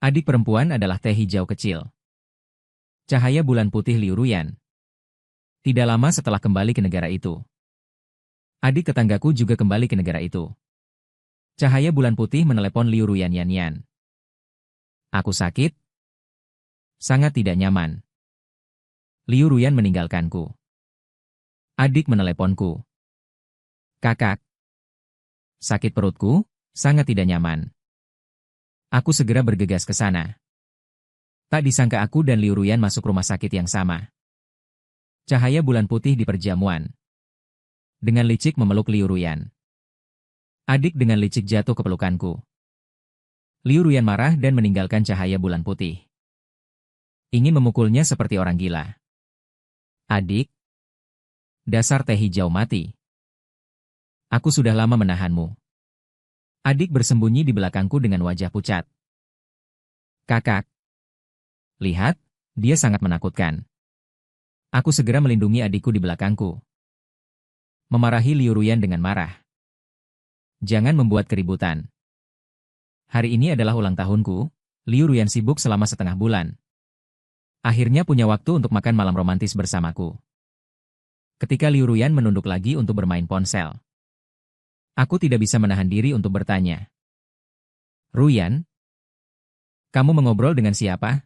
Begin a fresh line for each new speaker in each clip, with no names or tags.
Adik perempuan adalah teh hijau kecil. Cahaya bulan putih Liu Ruyan. Tidak lama setelah kembali ke negara itu, adik tetanggaku juga kembali ke negara itu. Cahaya bulan putih menelepon Liu Ruyan Yan Yan. Aku sakit? Sangat tidak nyaman. Liu Ruyan meninggalkanku. Adik meneleponku. Kakak. Sakit perutku, sangat tidak nyaman. Aku segera bergegas ke sana. Tak disangka aku dan Liu Ruyan masuk rumah sakit yang sama. Cahaya bulan putih di perjamuan. Dengan licik memeluk Liu Ruyan. Adik dengan licik jatuh ke pelukanku. Liu Ruyan marah dan meninggalkan cahaya bulan putih. Ingin memukulnya seperti orang gila. Adik. Dasar teh hijau mati. Aku sudah lama menahanmu. Adik bersembunyi di belakangku dengan wajah pucat. Kakak. Lihat, dia sangat menakutkan. Aku segera melindungi adikku di belakangku. Memarahi Liu Ruyan dengan marah. Jangan membuat keributan. Hari ini adalah ulang tahunku. Liu Ruyan sibuk selama setengah bulan. Akhirnya punya waktu untuk makan malam romantis bersamaku. Ketika Liu Ruyan menunduk lagi untuk bermain ponsel, aku tidak bisa menahan diri untuk bertanya. Ruyan? Kamu mengobrol dengan siapa?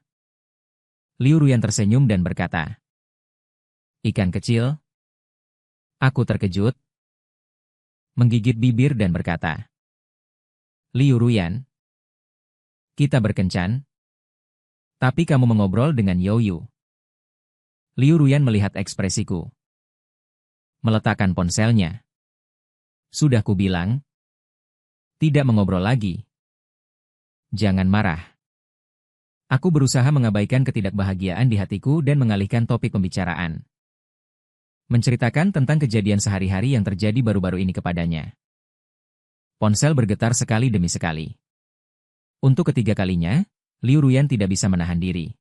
Liu Ruyan tersenyum dan berkata. Ikan kecil? Aku terkejut. Menggigit bibir dan berkata. Liu Ruyan. Kita berkencan. Tapi kamu mengobrol dengan Youyu. Liu Ruyan melihat ekspresiku. Meletakkan ponselnya. Sudah kubilang. Tidak mengobrol lagi. Jangan marah. Aku berusaha mengabaikan ketidakbahagiaan di hatiku dan mengalihkan topik pembicaraan. Menceritakan tentang kejadian sehari-hari yang terjadi baru-baru ini kepadanya. Ponsel bergetar sekali demi sekali. Untuk ketiga kalinya, Liu Ruyan tidak bisa menahan diri.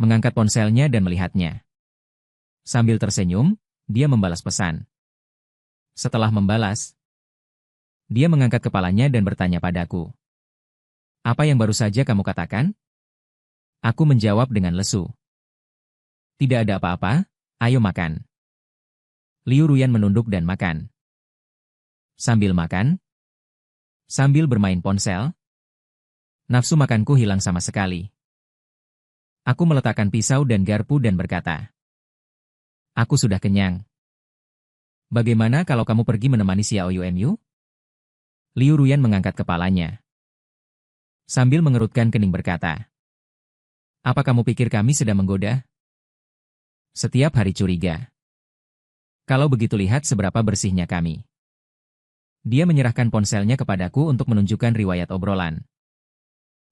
Mengangkat ponselnya dan melihatnya. Sambil tersenyum, dia membalas pesan. Setelah membalas, dia mengangkat kepalanya dan bertanya padaku. Apa yang baru saja kamu katakan? Aku menjawab dengan lesu. Tidak ada apa-apa, ayo makan. Liu Ruyan menunduk dan makan. Sambil makan, sambil bermain ponsel, nafsu makanku hilang sama sekali. Aku meletakkan pisau dan garpu dan berkata, aku sudah kenyang. Bagaimana kalau kamu pergi menemani Xiao Yuanyu? Liu Ruyan mengangkat kepalanya. Sambil mengerutkan kening berkata, apa kamu pikir kami sedang menggoda? Setiap hari curiga. Kalau begitu lihat seberapa bersihnya kami. Dia menyerahkan ponselnya kepadaku untuk menunjukkan riwayat obrolan.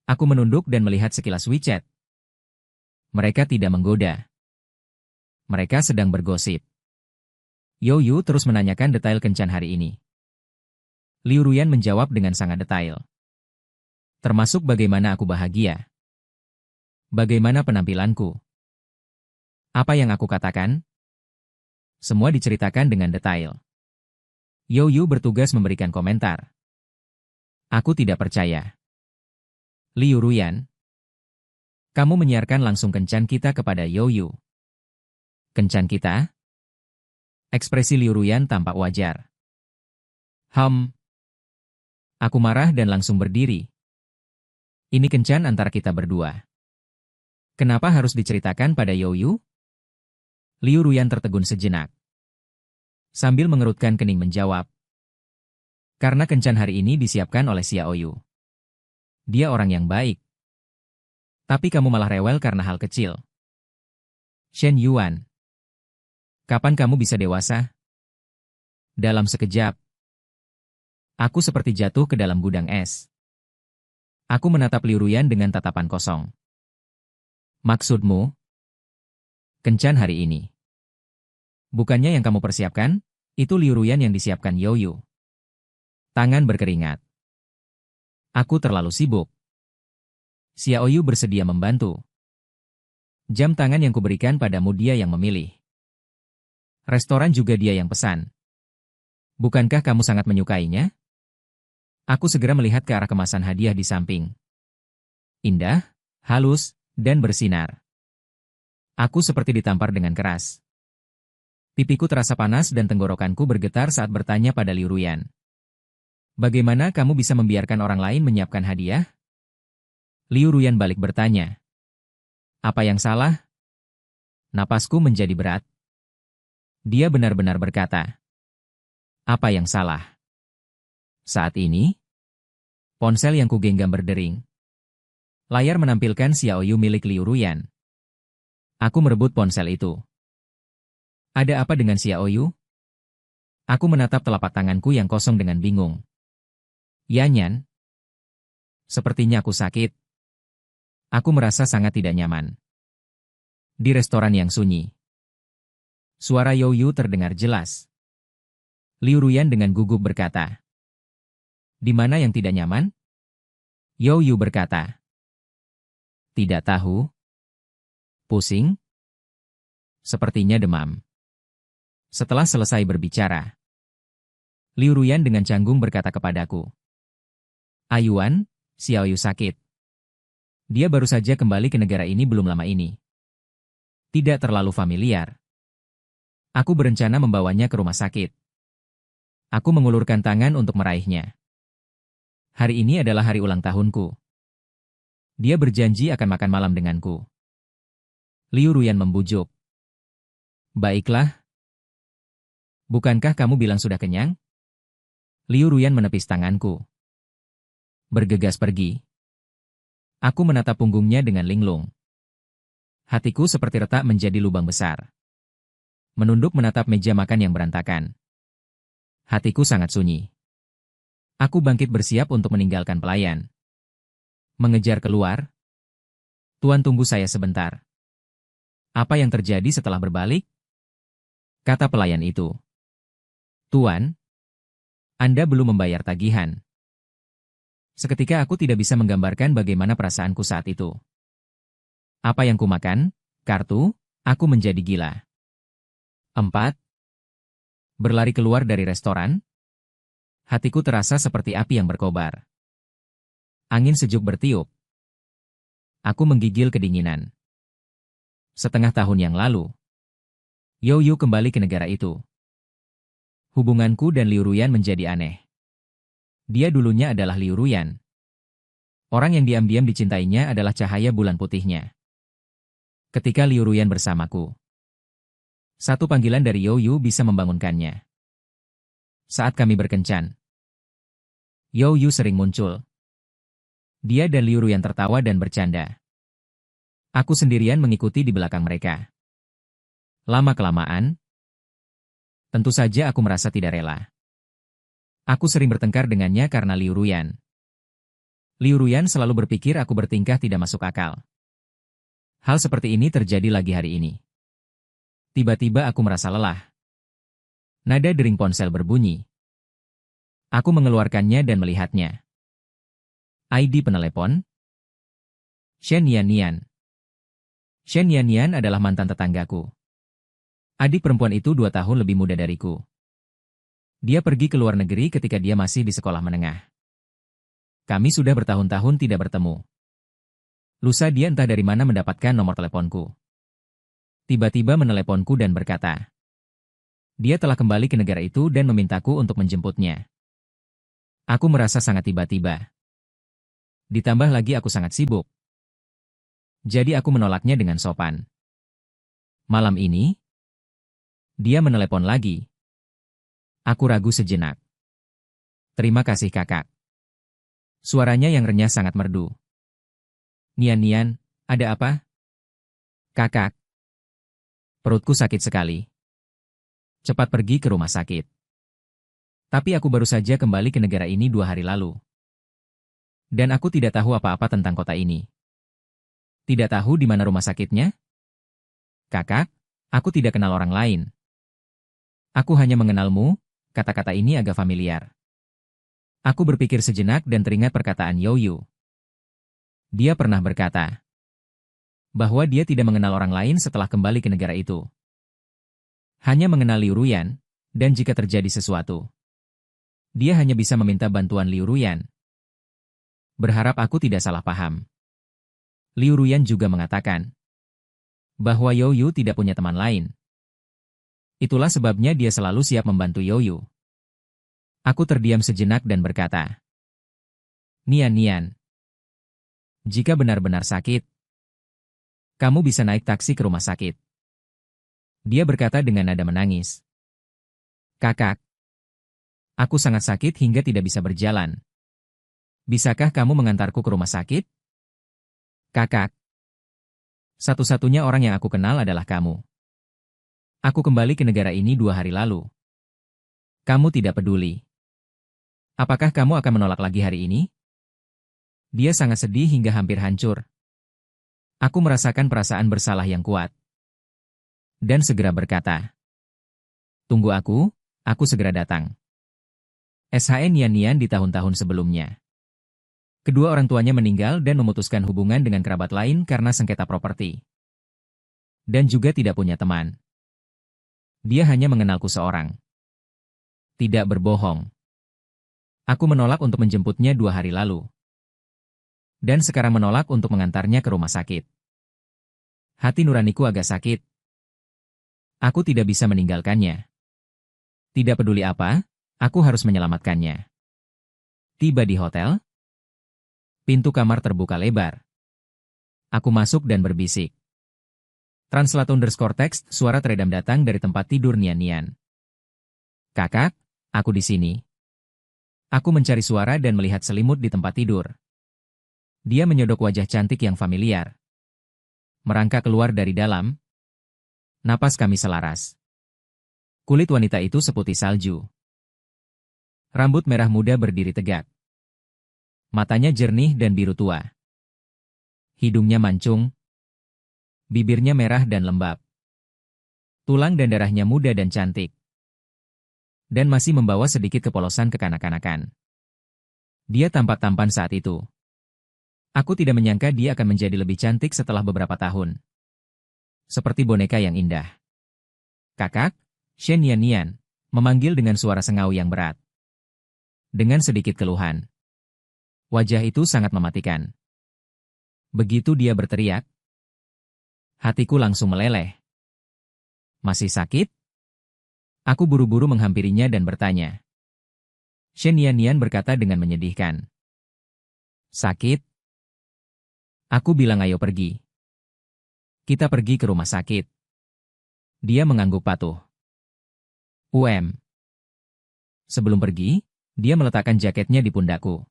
Aku menunduk dan melihat sekilas WeChat. Mereka tidak menggoda. Mereka sedang bergosip. Youyu terus menanyakan detail kencan hari ini. Liu Ruyan menjawab dengan sangat detail. Termasuk bagaimana aku bahagia. Bagaimana penampilanku. Apa yang aku katakan? Semua diceritakan dengan detail. Youyu bertugas memberikan komentar. Aku tidak percaya. Liu Ruyan. Kamu menyiarkan langsung kencan kita kepada Youyu. Kencan kita? Ekspresi Liu Ruyan tampak wajar. Aku marah dan langsung berdiri. Ini kencan antara kita berdua. Kenapa harus diceritakan pada Youyu? Liu Ruyan tertegun sejenak. Sambil mengerutkan kening menjawab. Karena kencan hari ini disiapkan oleh Xiao Yu. Dia orang yang baik. Tapi kamu malah rewel karena hal kecil. Shen Yuan. Kapan kamu bisa dewasa? Dalam sekejap. Aku seperti jatuh ke dalam gudang es. Aku menatap Liu Ruyan dengan tatapan kosong. Maksudmu? Kencan hari ini. Bukannya yang kamu persiapkan? Itu Liu Ruyan yang disiapkan Youyu. Tangan berkeringat. Aku terlalu sibuk. Xiao Yu bersedia membantu. Jam tangan yang kuberikan padamu dia yang memilih. Restoran juga dia yang pesan. Bukankah kamu sangat menyukainya? Aku segera melihat ke arah kemasan hadiah di samping. Indah, halus, dan bersinar. Aku seperti ditampar dengan keras. Pipiku terasa panas dan tenggorokanku bergetar saat bertanya pada Liu Ruyan. Bagaimana kamu bisa membiarkan orang lain menyiapkan hadiah? Liu Ruyan balik bertanya. Apa yang salah? Napasku menjadi berat. Dia benar-benar berkata. Apa yang salah? Saat ini, ponsel yang kugenggam berdering. Layar menampilkan Xiaoyu milik Liu Ruyan. Aku merebut ponsel itu. Ada apa dengan Xiaoyu? Aku menatap telapak tanganku yang kosong dengan bingung. Yanyan. Sepertinya aku sakit. Aku merasa sangat tidak nyaman. Di restoran yang sunyi. Suara Youyu terdengar jelas. Liu Ruyan dengan gugup berkata. Di mana yang tidak nyaman? Youyu berkata. Tidak tahu. Pusing? Sepertinya demam. Setelah selesai berbicara, Liu Ruyan dengan canggung berkata kepadaku. Ayuan, Xiaoyu sakit. Dia baru saja kembali ke negara ini belum lama ini. Tidak terlalu familiar. Aku berencana membawanya ke rumah sakit. Aku mengulurkan tangan untuk meraihnya. Hari ini adalah hari ulang tahunku. Dia berjanji akan makan malam denganku. Liu Ruyan membujuk. Baiklah. Bukankah kamu bilang sudah kenyang? Liu Ruyan menepis tanganku. Bergegas pergi. Aku menatap punggungnya dengan linglung. Hatiku seperti retak menjadi lubang besar. Menunduk menatap meja makan yang berantakan. Hatiku sangat sunyi. Aku bangkit bersiap untuk meninggalkan pelayan. Mengejar keluar. Tuan, tunggu saya sebentar. Apa yang terjadi setelah berbalik? Kata pelayan itu. Tuan, Anda belum membayar tagihan. Seketika aku tidak bisa menggambarkan bagaimana perasaanku saat itu. Apa yang kumakan? Kartu? Aku menjadi gila. 4. Berlari keluar dari restoran. Hatiku terasa seperti api yang berkobar. Angin sejuk bertiup. Aku menggigil kedinginan. Setengah tahun yang lalu, Youyu kembali ke negara itu. Hubunganku dan Liu Ruyan menjadi aneh. Dia dulunya adalah Liu Ruyan. Orang yang diam-diam dicintainya adalah cahaya bulan putihnya. Ketika Liu Ruyan bersamaku, satu panggilan dari Youyu bisa membangunkannya. Saat kami berkencan, Youyu sering muncul. Dia dan Liu Ruyan tertawa dan bercanda. Aku sendirian mengikuti di belakang mereka. Lama-kelamaan, tentu saja aku merasa tidak rela. Aku sering bertengkar dengannya karena Liu Ruyan. Liu Ruyan selalu berpikir aku bertingkah tidak masuk akal. Hal seperti ini terjadi lagi hari ini. Tiba-tiba aku merasa lelah. Nada dering ponsel berbunyi. Aku mengeluarkannya dan melihatnya. ID penelepon. Shen Yanyan. Shen Yanyan adalah mantan tetanggaku. Adik perempuan itu 2 tahun lebih muda dariku. Dia pergi ke luar negeri ketika dia masih di sekolah menengah. Kami sudah bertahun-tahun tidak bertemu. Lusa dia entah dari mana mendapatkan nomor teleponku. Tiba-tiba meneleponku dan berkata, dia telah kembali ke negara itu dan memintaku untuk menjemputnya. Aku merasa sangat tiba-tiba. Ditambah lagi aku sangat sibuk. Jadi aku menolaknya dengan sopan. Malam ini, dia menelepon lagi. Aku ragu sejenak. Terima kasih kakak. Suaranya yang renyah sangat merdu. Nian, ada apa? Kakak. Perutku sakit sekali. Cepat pergi ke rumah sakit. Tapi aku baru saja kembali ke negara ini 2 hari lalu. Dan aku tidak tahu apa-apa tentang kota ini. Tidak tahu di mana rumah sakitnya? Kakak, aku tidak kenal orang lain. Aku hanya mengenalmu, kata-kata ini agak familiar. Aku berpikir sejenak dan teringat perkataan Youyu. Dia pernah berkata bahwa dia tidak mengenal orang lain setelah kembali ke negara itu. Hanya mengenal Liu Ruyan, dan jika terjadi sesuatu, dia hanya bisa meminta bantuan Liu Ruyan. Berharap aku tidak salah paham. Liu Ruyan juga mengatakan bahwa Youyu tidak punya teman lain. Itulah sebabnya dia selalu siap membantu Youyu. Aku terdiam sejenak dan berkata, Nian, jika benar-benar sakit, kamu bisa naik taksi ke rumah sakit. Dia berkata dengan nada menangis. Kakak, aku sangat sakit hingga tidak bisa berjalan. Bisakah kamu mengantarku ke rumah sakit? Kakak, satu-satunya orang yang aku kenal adalah kamu. Aku kembali ke negara ini 2 hari lalu. Kamu tidak peduli. Apakah kamu akan menolak lagi hari ini? Dia sangat sedih hingga hampir hancur. Aku merasakan perasaan bersalah yang kuat. Dan segera berkata, tunggu aku segera datang. SHN Nian di tahun-tahun sebelumnya. Kedua orang tuanya meninggal dan memutuskan hubungan dengan kerabat lain karena sengketa properti. Dan juga tidak punya teman. Dia hanya mengenalku seorang. Tidak berbohong. Aku menolak untuk menjemputnya 2 hari lalu. Dan sekarang menolak untuk mengantarnya ke rumah sakit. Hati nuraniku agak sakit. Aku tidak bisa meninggalkannya. Tidak peduli apa, aku harus menyelamatkannya. Tiba di hotel. Pintu kamar terbuka lebar. Aku masuk dan berbisik. Translator_text, suara teredam datang dari tempat tidur Nian. Kakak, aku di sini. Aku mencari suara dan melihat selimut di tempat tidur. Dia menyodok wajah cantik yang familiar. Merangkak keluar dari dalam. Napas kami selaras. Kulit wanita itu seputih salju. Rambut merah muda berdiri tegak. Matanya jernih dan biru tua. Hidungnya mancung. Bibirnya merah dan lembab. Tulang dan darahnya muda dan cantik. Dan masih membawa sedikit kepolosan kekanak-kanakan. Dia tampak tampan saat itu. Aku tidak menyangka dia akan menjadi lebih cantik setelah beberapa tahun. Seperti boneka yang indah. Kakak, Shen Nian, memanggil dengan suara sengau yang berat. Dengan sedikit keluhan. Wajah itu sangat mematikan. Begitu dia berteriak, hatiku langsung meleleh. Masih sakit? Aku buru-buru menghampirinya dan bertanya. Shen Nian berkata dengan menyedihkan. Sakit? Aku bilang ayo pergi. Kita pergi ke rumah sakit. Dia mengangguk patuh. Sebelum pergi, dia meletakkan jaketnya di pundakku.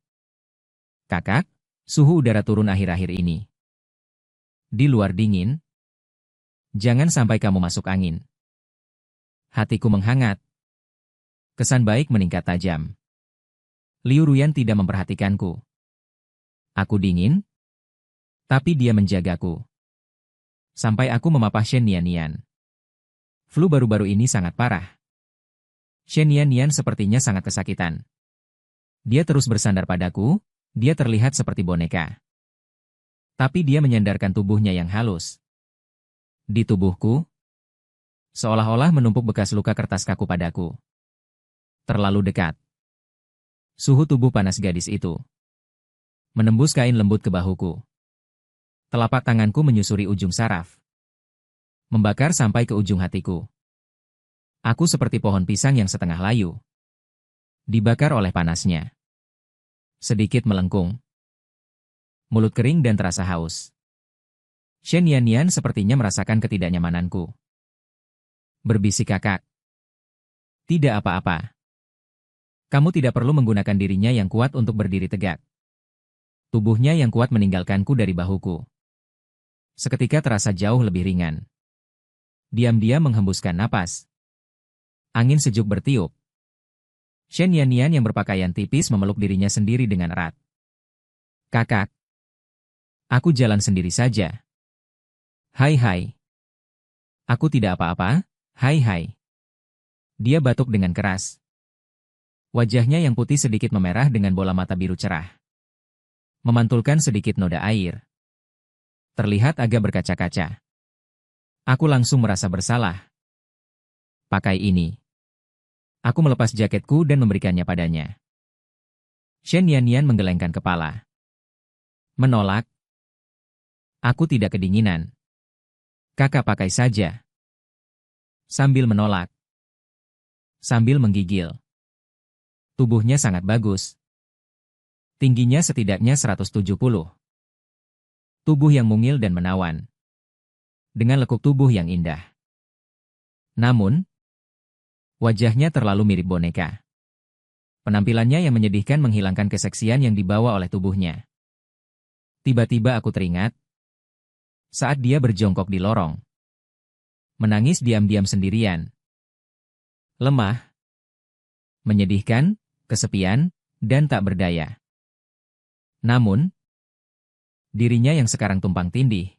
Kakak, suhu udara turun akhir-akhir ini. Di luar dingin. Jangan sampai kamu masuk angin. Hatiku menghangat. Kesan baik meningkat tajam. Liu Ruyan tidak memperhatikanku. Aku dingin, tapi dia menjagaku. Sampai aku memapah Shen Nian. Flu baru-baru ini sangat parah. Shen Nian sepertinya sangat kesakitan. Dia terus bersandar padaku, dia terlihat seperti boneka. Tapi dia menyandarkan tubuhnya yang halus. Di tubuhku, seolah-olah menumpuk bekas luka kertas kaku padaku. Terlalu dekat. Suhu tubuh panas gadis itu. Menembus kain lembut ke bahuku. Telapak tanganku menyusuri ujung saraf. Membakar sampai ke ujung hatiku. Aku seperti pohon pisang yang setengah layu. Dibakar oleh panasnya. Sedikit melengkung. Mulut kering dan terasa haus. Shen Nian sepertinya merasakan ketidaknyamananku. Berbisik kakak. Tidak apa-apa. Kamu tidak perlu menggunakan dirinya yang kuat untuk berdiri tegak. Tubuhnya yang kuat meninggalkanku dari bahuku. Seketika terasa jauh lebih ringan. Diam-diam menghembuskan napas. Angin sejuk bertiup. Shen Nian yang berpakaian tipis memeluk dirinya sendiri dengan erat. Kakak. Aku jalan sendiri saja. Hai. Aku tidak apa-apa, hai. Dia batuk dengan keras. Wajahnya yang putih sedikit memerah dengan bola mata biru cerah. Memantulkan sedikit noda air. Terlihat agak berkaca-kaca. Aku langsung merasa bersalah. Pakai ini. Aku melepas jaketku dan memberikannya padanya. Shen Nian menggelengkan kepala. Menolak. Aku tidak kedinginan. Kakak pakai saja. Sambil menolak. Sambil menggigil. Tubuhnya sangat bagus. Tingginya setidaknya 170. Tubuh yang mungil dan menawan. Dengan lekuk tubuh yang indah. Namun, wajahnya terlalu mirip boneka. Penampilannya yang menyedihkan menghilangkan keseksian yang dibawa oleh tubuhnya. Tiba-tiba aku teringat saat dia berjongkok di lorong. Menangis diam-diam sendirian. Lemah. Menyedihkan, kesepian, dan tak berdaya. Namun, dirinya yang sekarang tumpang tindih.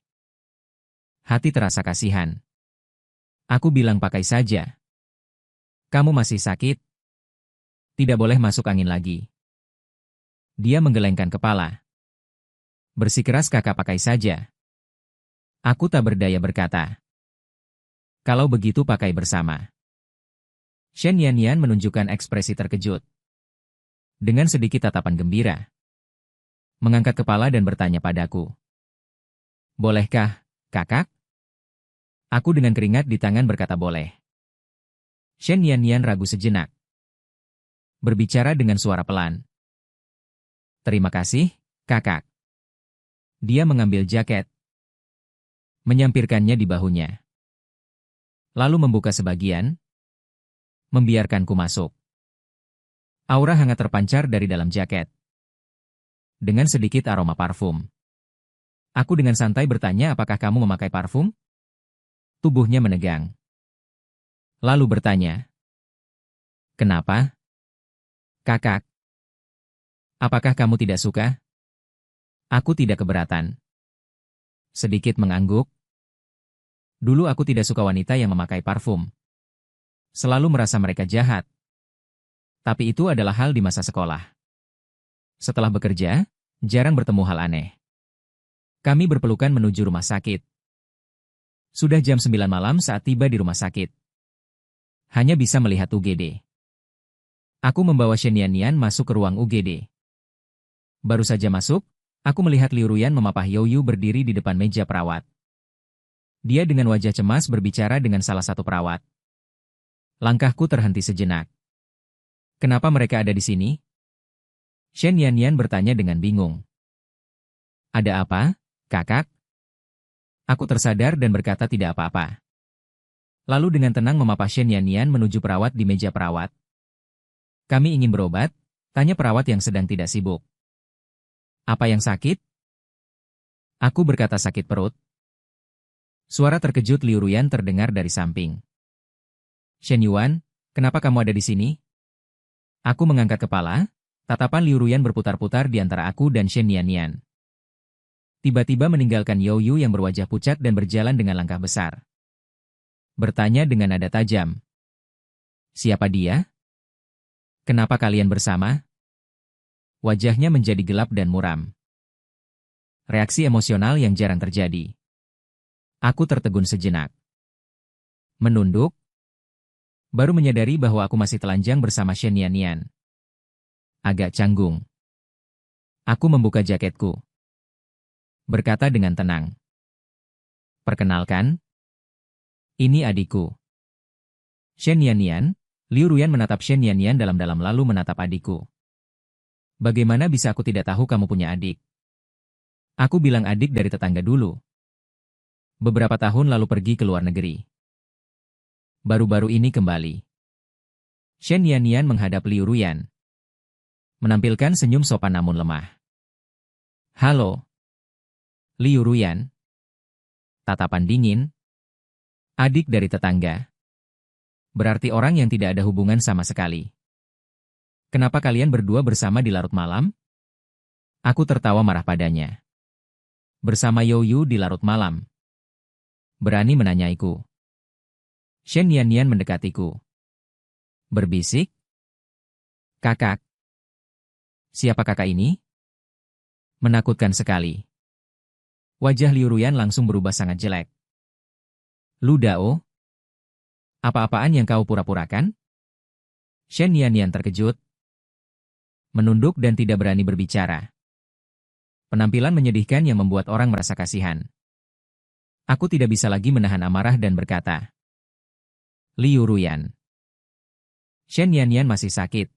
Hati terasa kasihan. Aku bilang pakai saja. Kamu masih sakit? Tidak boleh masuk angin lagi. Dia menggelengkan kepala. Bersikeras kakak pakai saja. Aku tak berdaya berkata. Kalau begitu pakai bersama. Shen Yanyan menunjukkan ekspresi terkejut. Dengan sedikit tatapan gembira. Mengangkat kepala dan bertanya padaku. Bolehkah, kakak? Aku dengan keringat di tangan berkata boleh. Shen Yanyan ragu sejenak. Berbicara dengan suara pelan. Terima kasih, kakak. Dia mengambil jaket. Menyampirkannya di bahunya. Lalu membuka sebagian. Membiarkanku masuk. Aura hangat terpancar dari dalam jaket. Dengan sedikit aroma parfum. Aku dengan santai bertanya apakah kamu memakai parfum? Tubuhnya menegang. Lalu bertanya. Kenapa? Kakak. Apakah kamu tidak suka? Aku tidak keberatan. Sedikit mengangguk. Dulu aku tidak suka wanita yang memakai parfum. Selalu merasa mereka jahat. Tapi itu adalah hal di masa sekolah. Setelah bekerja, jarang bertemu hal aneh. Kami berpelukan menuju rumah sakit. Sudah jam 9 malam saat tiba di rumah sakit. Hanya bisa melihat UGD. Aku membawa Shen Yanyan masuk ke ruang UGD. Baru saja masuk, aku melihat Liu Ruyan memapah Youyu berdiri di depan meja perawat. Dia dengan wajah cemas berbicara dengan salah satu perawat. Langkahku terhenti sejenak. Kenapa mereka ada di sini? Shen Yanyan bertanya dengan bingung. Ada apa, kakak? Aku tersadar dan berkata tidak apa-apa. Lalu dengan tenang memapah Shen Yanyan menuju perawat di meja perawat. Kami ingin berobat, tanya perawat yang sedang tidak sibuk. Apa yang sakit? Aku berkata sakit perut. Suara terkejut Liu Ruyan terdengar dari samping. Shen Yuan, kenapa kamu ada di sini? Aku mengangkat kepala, tatapan Liu Ruyan berputar-putar di antara aku dan Shen Yanyan. Tiba-tiba meninggalkan Youyu yang berwajah pucat dan berjalan dengan langkah besar. Bertanya dengan nada tajam. Siapa dia? Kenapa kalian bersama? Wajahnya menjadi gelap dan muram. Reaksi emosional yang jarang terjadi. Aku tertegun sejenak. Menunduk. Baru menyadari bahwa aku masih telanjang bersama Shen Yanyan. Agak canggung. Aku membuka jaketku. Berkata dengan tenang. Perkenalkan. Ini adikku. Shen Yanyan. Liu Ruyan menatap Shen Yanyan dalam-dalam lalu menatap adikku. Bagaimana bisa aku tidak tahu kamu punya adik? Aku bilang adik dari tetangga dulu. Beberapa tahun lalu pergi ke luar negeri. Baru-baru ini kembali. Shen Yanyan menghadap Liu Ruyan. Menampilkan senyum sopan namun lemah. Halo. Liu Ruyan. Tatapan dingin. Adik dari tetangga. Berarti orang yang tidak ada hubungan sama sekali. Kenapa kalian berdua bersama di larut malam? Aku tertawa marah padanya. Bersama Youyu di larut malam. Berani menanyaiku. Shen Yanyan mendekatiku. Berbisik. Kakak. Siapa kakak ini? Menakutkan sekali. Wajah Liu Ruyan langsung berubah sangat jelek. Lu Dao? Apa-apaan yang kau pura-purakan? Shen Yanyan terkejut. Menunduk dan tidak berani berbicara. Penampilan menyedihkan yang membuat orang merasa kasihan. Aku tidak bisa lagi menahan amarah dan berkata, Liu Ruyan. Shen Yanyan masih sakit.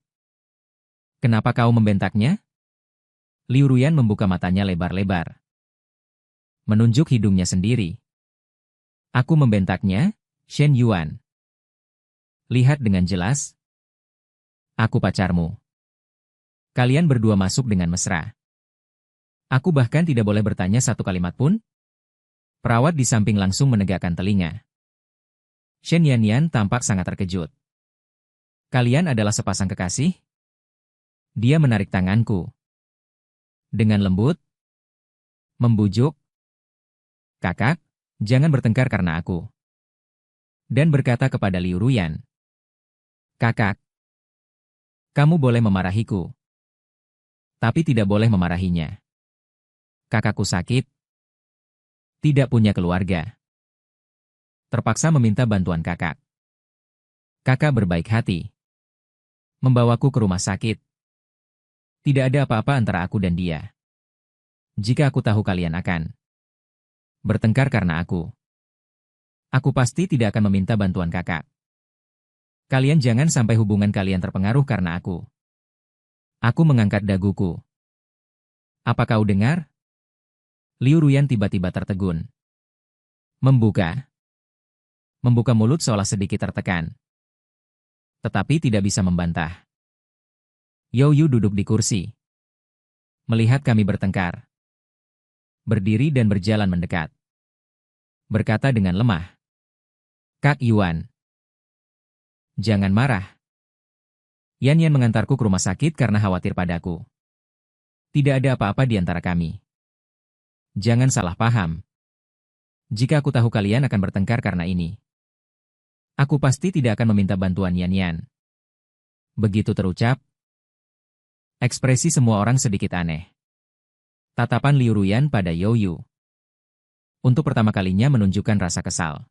Kenapa kau membentaknya? Liu Ruyan membuka matanya lebar-lebar. Menunjuk hidungnya sendiri. Aku membentaknya, Shen Yuan. Lihat dengan jelas. Aku pacarmu. Kalian berdua masuk dengan mesra. Aku bahkan tidak boleh bertanya satu kalimat pun. Perawat di samping langsung menegakkan telinga. Shen Yanyan tampak sangat terkejut. Kalian adalah sepasang kekasih? Dia menarik tanganku. Dengan lembut. Membujuk. Kakak, jangan bertengkar karena aku. Dan berkata kepada Liu Ruyan. Kakak, kamu boleh memarahiku. Tapi tidak boleh memarahinya. Kakakku sakit. Tidak punya keluarga. Terpaksa meminta bantuan kakak. Kakak berbaik hati. Membawaku ke rumah sakit. Tidak ada apa-apa antara aku dan dia. Jika aku tahu kalian akan bertengkar karena aku pasti tidak akan meminta bantuan kakak. Kalian jangan sampai hubungan kalian terpengaruh karena aku. Aku mengangkat daguku. Apa kau dengar? Liu Ruyan tiba-tiba tertegun. Membuka mulut seolah sedikit tertekan. Tetapi tidak bisa membantah. Youyu duduk di kursi. Melihat kami bertengkar. Berdiri dan berjalan mendekat. Berkata dengan lemah. Kak Yuan. Jangan marah. Yan mengantarku ke rumah sakit karena khawatir padaku. Tidak ada apa-apa di antara kami. Jangan salah paham. Jika aku tahu kalian akan bertengkar karena ini, aku pasti tidak akan meminta bantuan Yan. Begitu terucap, ekspresi semua orang sedikit aneh. Tatapan Liu Ruyan pada Youyu. Untuk pertama kalinya menunjukkan rasa kesal.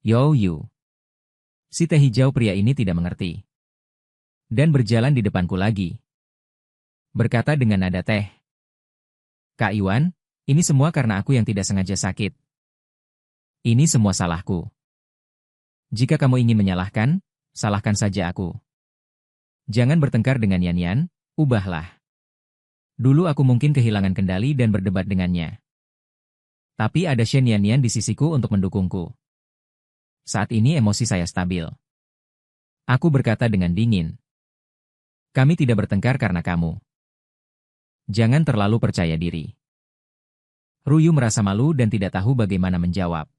Youyu. Si teh hijau pria ini tidak mengerti. Dan berjalan di depanku lagi. Berkata dengan nada teh. Kak Yuan, ini semua karena aku yang tidak sengaja sakit. Ini semua salahku. Jika kamu ingin menyalahkan, salahkan saja aku. Jangan bertengkar dengan Yan, ubahlah. Dulu aku mungkin kehilangan kendali dan berdebat dengannya. Tapi ada Shen Yan di sisiku untuk mendukungku. Saat ini emosi saya stabil. Aku berkata dengan dingin. Kami tidak bertengkar karena kamu. Jangan terlalu percaya diri. Ruyu merasa malu dan tidak tahu bagaimana menjawab.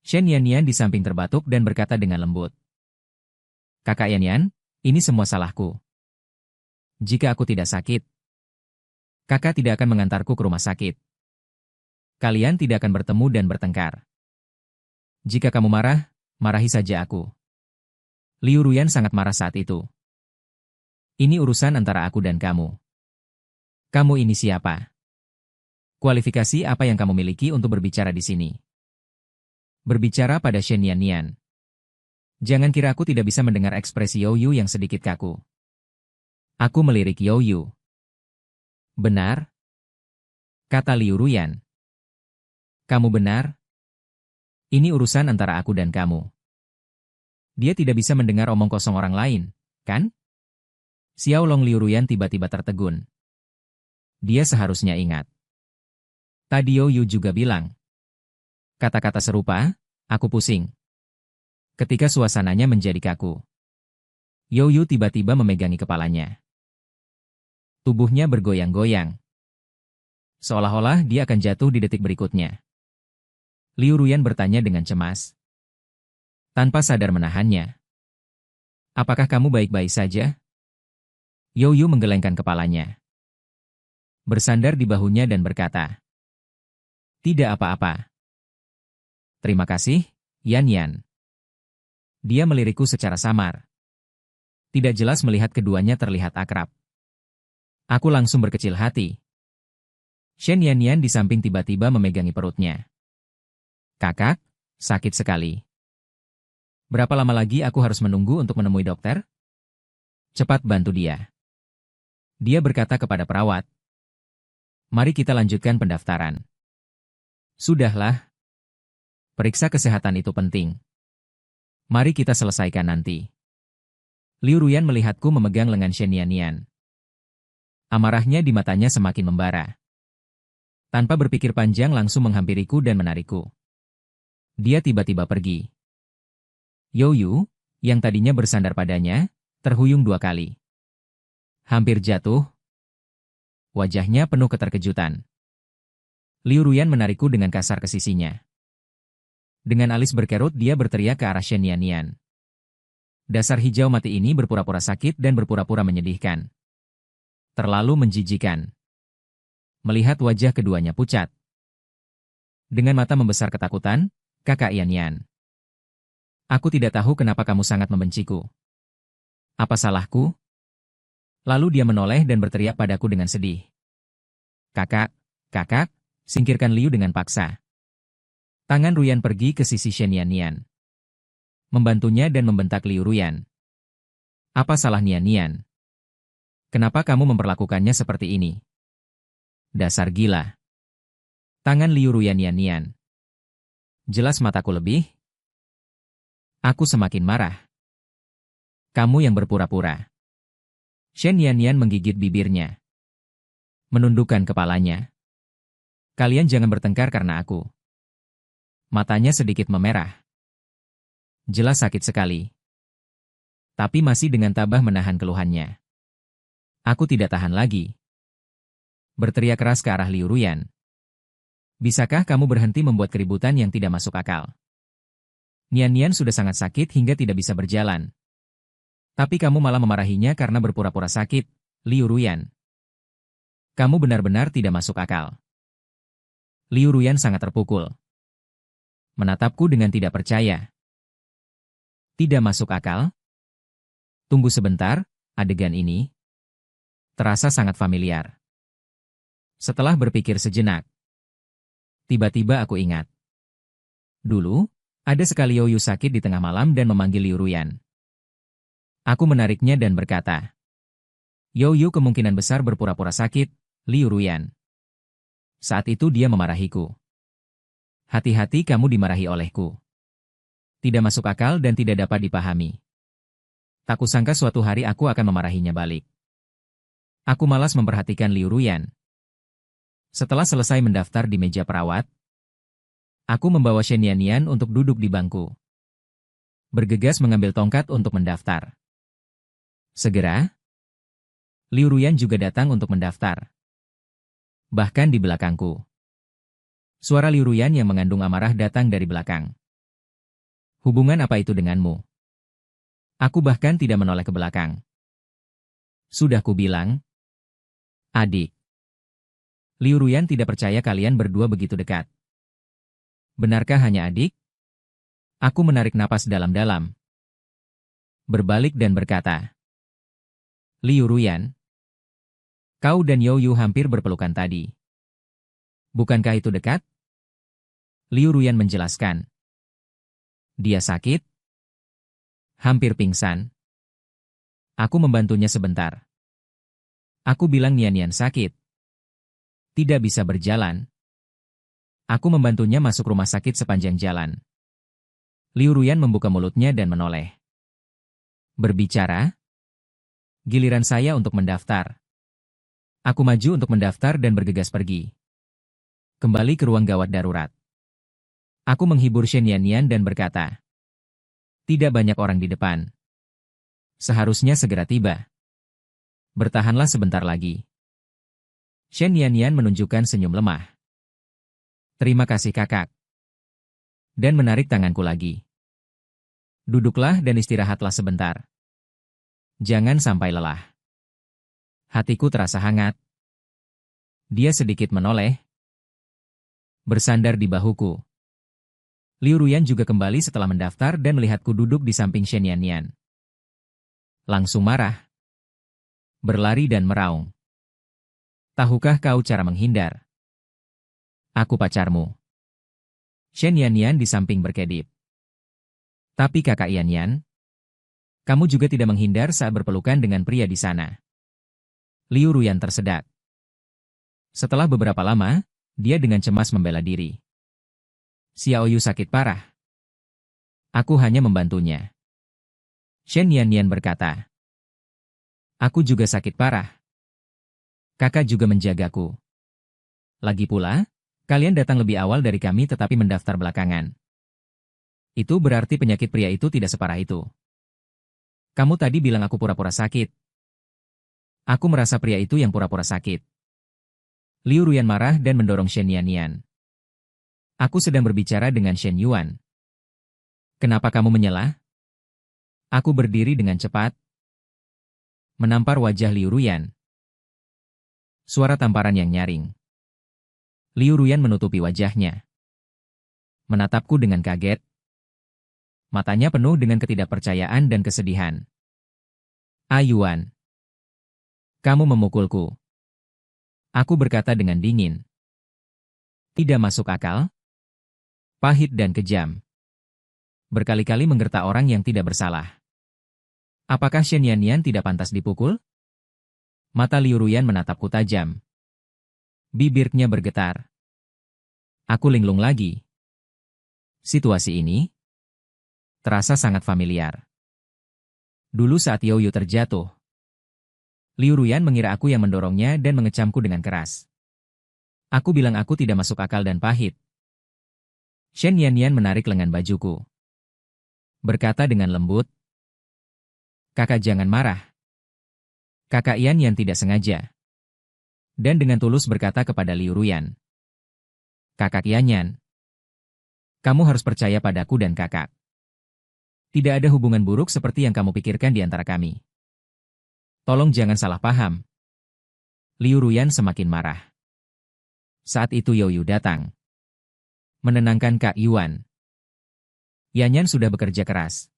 Shen Yan di samping terbatuk dan berkata dengan lembut. Kakak Yan, ini semua salahku. Jika aku tidak sakit, kakak tidak akan mengantarku ke rumah sakit. Kalian tidak akan bertemu dan bertengkar. Jika kamu marah, marahi saja aku. Liu Ruyan sangat marah saat itu. Ini urusan antara aku dan kamu. Kamu ini siapa? Kualifikasi apa yang kamu miliki untuk berbicara di sini? Berbicara pada Shen Yan. Jangan kira aku tidak bisa mendengar ekspresi Youyu yang sedikit kaku. Aku melirik Youyu. Benar? Kata Liu Ruyan. Kamu benar? Ini urusan antara aku dan kamu. Dia tidak bisa mendengar omong kosong orang lain, kan? Xiao Long Liu Ruyan tiba-tiba tertegun. Dia seharusnya ingat. Tadi Youyu juga bilang. Kata-kata serupa, aku pusing. Ketika suasananya menjadi kaku. Youyu tiba-tiba memegangi kepalanya. Tubuhnya bergoyang-goyang. Seolah-olah dia akan jatuh di detik berikutnya. Liu Ruyan bertanya dengan cemas. Tanpa sadar menahannya. Apakah kamu baik-baik saja? Youyu menggelengkan kepalanya. Bersandar di bahunya dan berkata. Tidak apa-apa. Terima kasih, Yan. Dia melirikku secara samar. Tidak jelas melihat keduanya terlihat akrab. Aku langsung berkecil hati. Shen Yan di samping tiba-tiba memegangi perutnya. Kakak, sakit sekali. Berapa lama lagi aku harus menunggu untuk menemui dokter? Cepat bantu dia. Dia berkata kepada perawat. Mari kita lanjutkan pendaftaran. Sudahlah. Periksa kesehatan itu penting. Mari kita selesaikan nanti. Liu Ruyan melihatku memegang lengan Shen Yannian. Amarahnya di matanya semakin membara. Tanpa berpikir panjang langsung menghampiriku dan menarikku. Dia tiba-tiba pergi. Youyu, yang tadinya bersandar padanya, terhuyung 2 kali. Hampir jatuh. Wajahnya penuh keterkejutan. Liu Ruyan menarikku dengan kasar ke sisinya. Dengan alis berkerut dia berteriak ke arah Shen Yannian. Dasar hijau mati ini berpura-pura sakit dan berpura-pura menyedihkan. Terlalu menjijikan. Melihat wajah keduanya pucat. Dengan mata membesar ketakutan, Kakak Yannian. Aku tidak tahu kenapa kamu sangat membenciku. Apa salahku? Lalu dia menoleh dan berteriak padaku dengan sedih. Kakak, singkirkan Liu dengan paksa. Tangan Ruyan pergi ke sisi Shen Yannian. Membantunya dan membentak Liu Ruyan. Apa salah Nian? Kenapa kamu memperlakukannya seperti ini? Dasar gila. Tangan Liu Ruyan Yannian. Jelas mataku lebih? Aku semakin marah. Kamu yang berpura-pura. Shen Yannian menggigit bibirnya. Menundukkan kepalanya. Kalian jangan bertengkar karena aku. Matanya sedikit memerah. Jelas sakit sekali. Tapi masih dengan tabah menahan keluhannya. Aku tidak tahan lagi. Berteriak keras ke arah Liu Ruyan. Bisakah kamu berhenti membuat keributan yang tidak masuk akal? Nian sudah sangat sakit hingga tidak bisa berjalan. Tapi kamu malah memarahinya karena berpura-pura sakit, Liu Ruyan. Kamu benar-benar tidak masuk akal. Liu Ruyan sangat terpukul. Menatapku dengan tidak percaya. Tidak masuk akal? Tunggu sebentar, adegan ini terasa sangat familiar. Setelah berpikir sejenak, tiba-tiba aku ingat. Dulu, ada sekali Youyu sakit di tengah malam dan memanggil Liu Ruyan. Aku menariknya dan berkata, Youyu kemungkinan besar berpura-pura sakit, Liu Ruyan. Saat itu dia memarahiku. Hati-hati kamu dimarahi olehku. Tidak masuk akal dan tidak dapat dipahami. Tak kusangka suatu hari aku akan memarahinya balik. Aku malas memperhatikan Liu Ruyan. Setelah selesai mendaftar di meja perawat, aku membawa Shen Yannian untuk duduk di bangku. Bergegas mengambil tongkat untuk mendaftar. Segera, Liu Ruyan juga datang untuk mendaftar. Bahkan di belakangku. Suara Liu Ruyan yang mengandung amarah datang dari belakang. Hubungan apa itu denganmu? Aku bahkan tidak menoleh ke belakang. Sudah kubilang. Adik. Liu Ruyan tidak percaya kalian berdua begitu dekat. Benarkah hanya adik? Aku menarik napas dalam-dalam. Berbalik dan berkata. Liu Ruyan. Kau dan Youyu hampir berpelukan tadi. Bukankah itu dekat? Liu Ruyan menjelaskan. Dia sakit? Hampir pingsan. Aku membantunya sebentar. Aku bilang Nian sakit. Tidak bisa berjalan. Aku membantunya masuk rumah sakit sepanjang jalan. Liu Ruyan membuka mulutnya dan menoleh. Berbicara? Giliran saya untuk mendaftar. Aku maju untuk mendaftar dan bergegas pergi. Kembali ke ruang gawat darurat. Aku menghibur Shen Yannian dan berkata, tidak banyak orang di depan. Seharusnya segera tiba. Bertahanlah sebentar lagi. Shen Yannian menunjukkan senyum lemah. Terima kasih kakak. Dan menarik tanganku lagi. Duduklah dan istirahatlah sebentar. Jangan sampai lelah. Hatiku terasa hangat. Dia sedikit menoleh. Bersandar di bahuku. Liu Ruyan juga kembali setelah mendaftar dan melihatku duduk di samping Shen Yannian. Langsung marah. Berlari dan meraung. Tahukah kau cara menghindar? Aku pacarmu. Shen Yannian di samping berkedip. Tapi kakak Yannian, kamu juga tidak menghindar saat berpelukan dengan pria di sana. Liu Ruyan tersedak. Setelah beberapa lama, dia dengan cemas membela diri. Xiaoyu sakit parah. Aku hanya membantunya. Shen Yanyan berkata. Aku juga sakit parah. Kakak juga menjagaku. Lagi pula, kalian datang lebih awal dari kami tetapi mendaftar belakangan. Itu berarti penyakit pria itu tidak separah itu. Kamu tadi bilang aku pura-pura sakit. Aku merasa pria itu yang pura-pura sakit. Liu Ruyan marah dan mendorong Shen Yanyan. Aku sedang berbicara dengan Shen Yuan. Kenapa kamu menyelah? Aku berdiri dengan cepat. Menampar wajah Liu Ruyan. Suara tamparan yang nyaring. Liu Ruyan menutupi wajahnya. Menatapku dengan kaget. Matanya penuh dengan ketidakpercayaan dan kesedihan. Yuan. Kamu memukulku. Aku berkata dengan dingin. Tidak masuk akal. Pahit dan kejam. Berkali-kali menggertak orang yang tidak bersalah. Apakah Shen Yanyan tidak pantas dipukul? Mata Liu Ruyan menatapku tajam. Bibirnya bergetar. Aku linglung lagi. Situasi ini terasa sangat familiar. Dulu saat Youyu terjatuh, Liu Ruyan mengira aku yang mendorongnya dan mengecamku dengan keras. Aku bilang aku tidak masuk akal dan pahit. Shen Yanyan menarik lengan bajuku. Berkata dengan lembut, Kakak jangan marah. Kakak Yanyan tidak sengaja. Dan dengan tulus berkata kepada Liu Ruyan. Kakak Yanyan, kamu harus percaya padaku dan kakak. Tidak ada hubungan buruk seperti yang kamu pikirkan di antara kami. Tolong jangan salah paham. Liu Ruyan semakin marah. Saat itu Youyu datang. Menenangkan Kak Yuan. Yanyan sudah bekerja keras.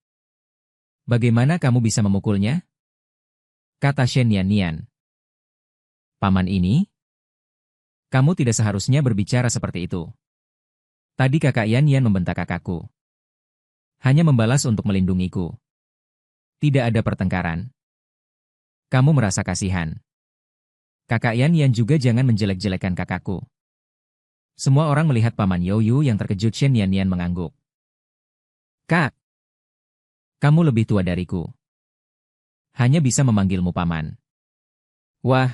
Bagaimana kamu bisa memukulnya? Kata Shen Yanyan. Paman ini? Kamu tidak seharusnya berbicara seperti itu. Tadi kakak Yanyan membentak kakakku. Hanya membalas untuk melindungiku. Tidak ada pertengkaran. Kamu merasa kasihan. Kakak Yanyan juga jangan menjelek-jelekan kakakku. Semua orang melihat Paman Youyu yang terkejut. Shen Yanyan mengangguk. Kak, kamu lebih tua dariku. Hanya bisa memanggilmu Paman. Wah,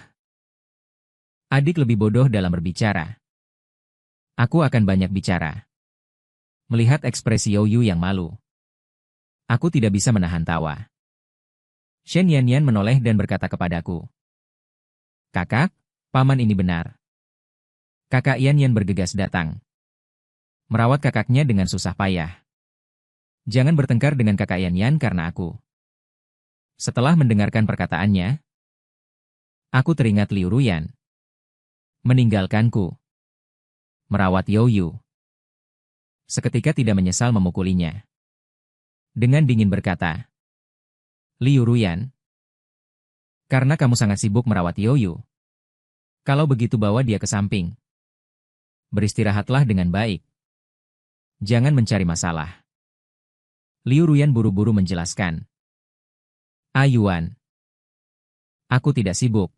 adik lebih bodoh dalam berbicara. Aku akan banyak bicara. Melihat ekspresi Youyu yang malu, aku tidak bisa menahan tawa. Shen Yanyan menoleh dan berkata kepadaku. Kakak, Paman ini benar. Kakak Yanyan bergegas datang. Merawat kakaknya dengan susah payah. Jangan bertengkar dengan kakak Yanyan karena aku. Setelah mendengarkan perkataannya, aku teringat Liu Ruyan. Meninggalkanku. Merawat Youyu. Seketika tidak menyesal memukulinya. Dengan dingin berkata, Liu Ruyan, karena kamu sangat sibuk merawat Youyu. Kalau begitu bawa dia ke samping. Beristirahatlah dengan baik. Jangan mencari masalah. Liu Ruyan buru-buru menjelaskan. Yuan, aku tidak sibuk.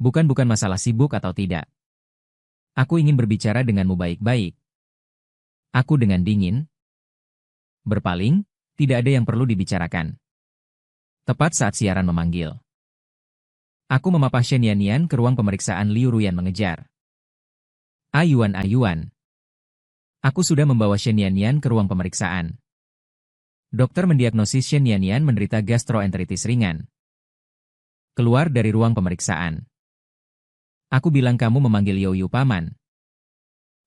Bukan masalah sibuk atau tidak. Aku ingin berbicara denganmu baik-baik. Aku dengan dingin. Berpaling, tidak ada yang perlu dibicarakan. Tepat saat siaran memanggil. Aku memapah Shen Yanyan ke ruang pemeriksaan. Liu Ruyan mengejar. Yuan. Aku sudah membawa Shen Yanyan ke ruang pemeriksaan. Dokter mendiagnosis Shen Yanyan menderita gastroenteritis ringan. Keluar dari ruang pemeriksaan. Aku bilang kamu memanggil Youyu Paman.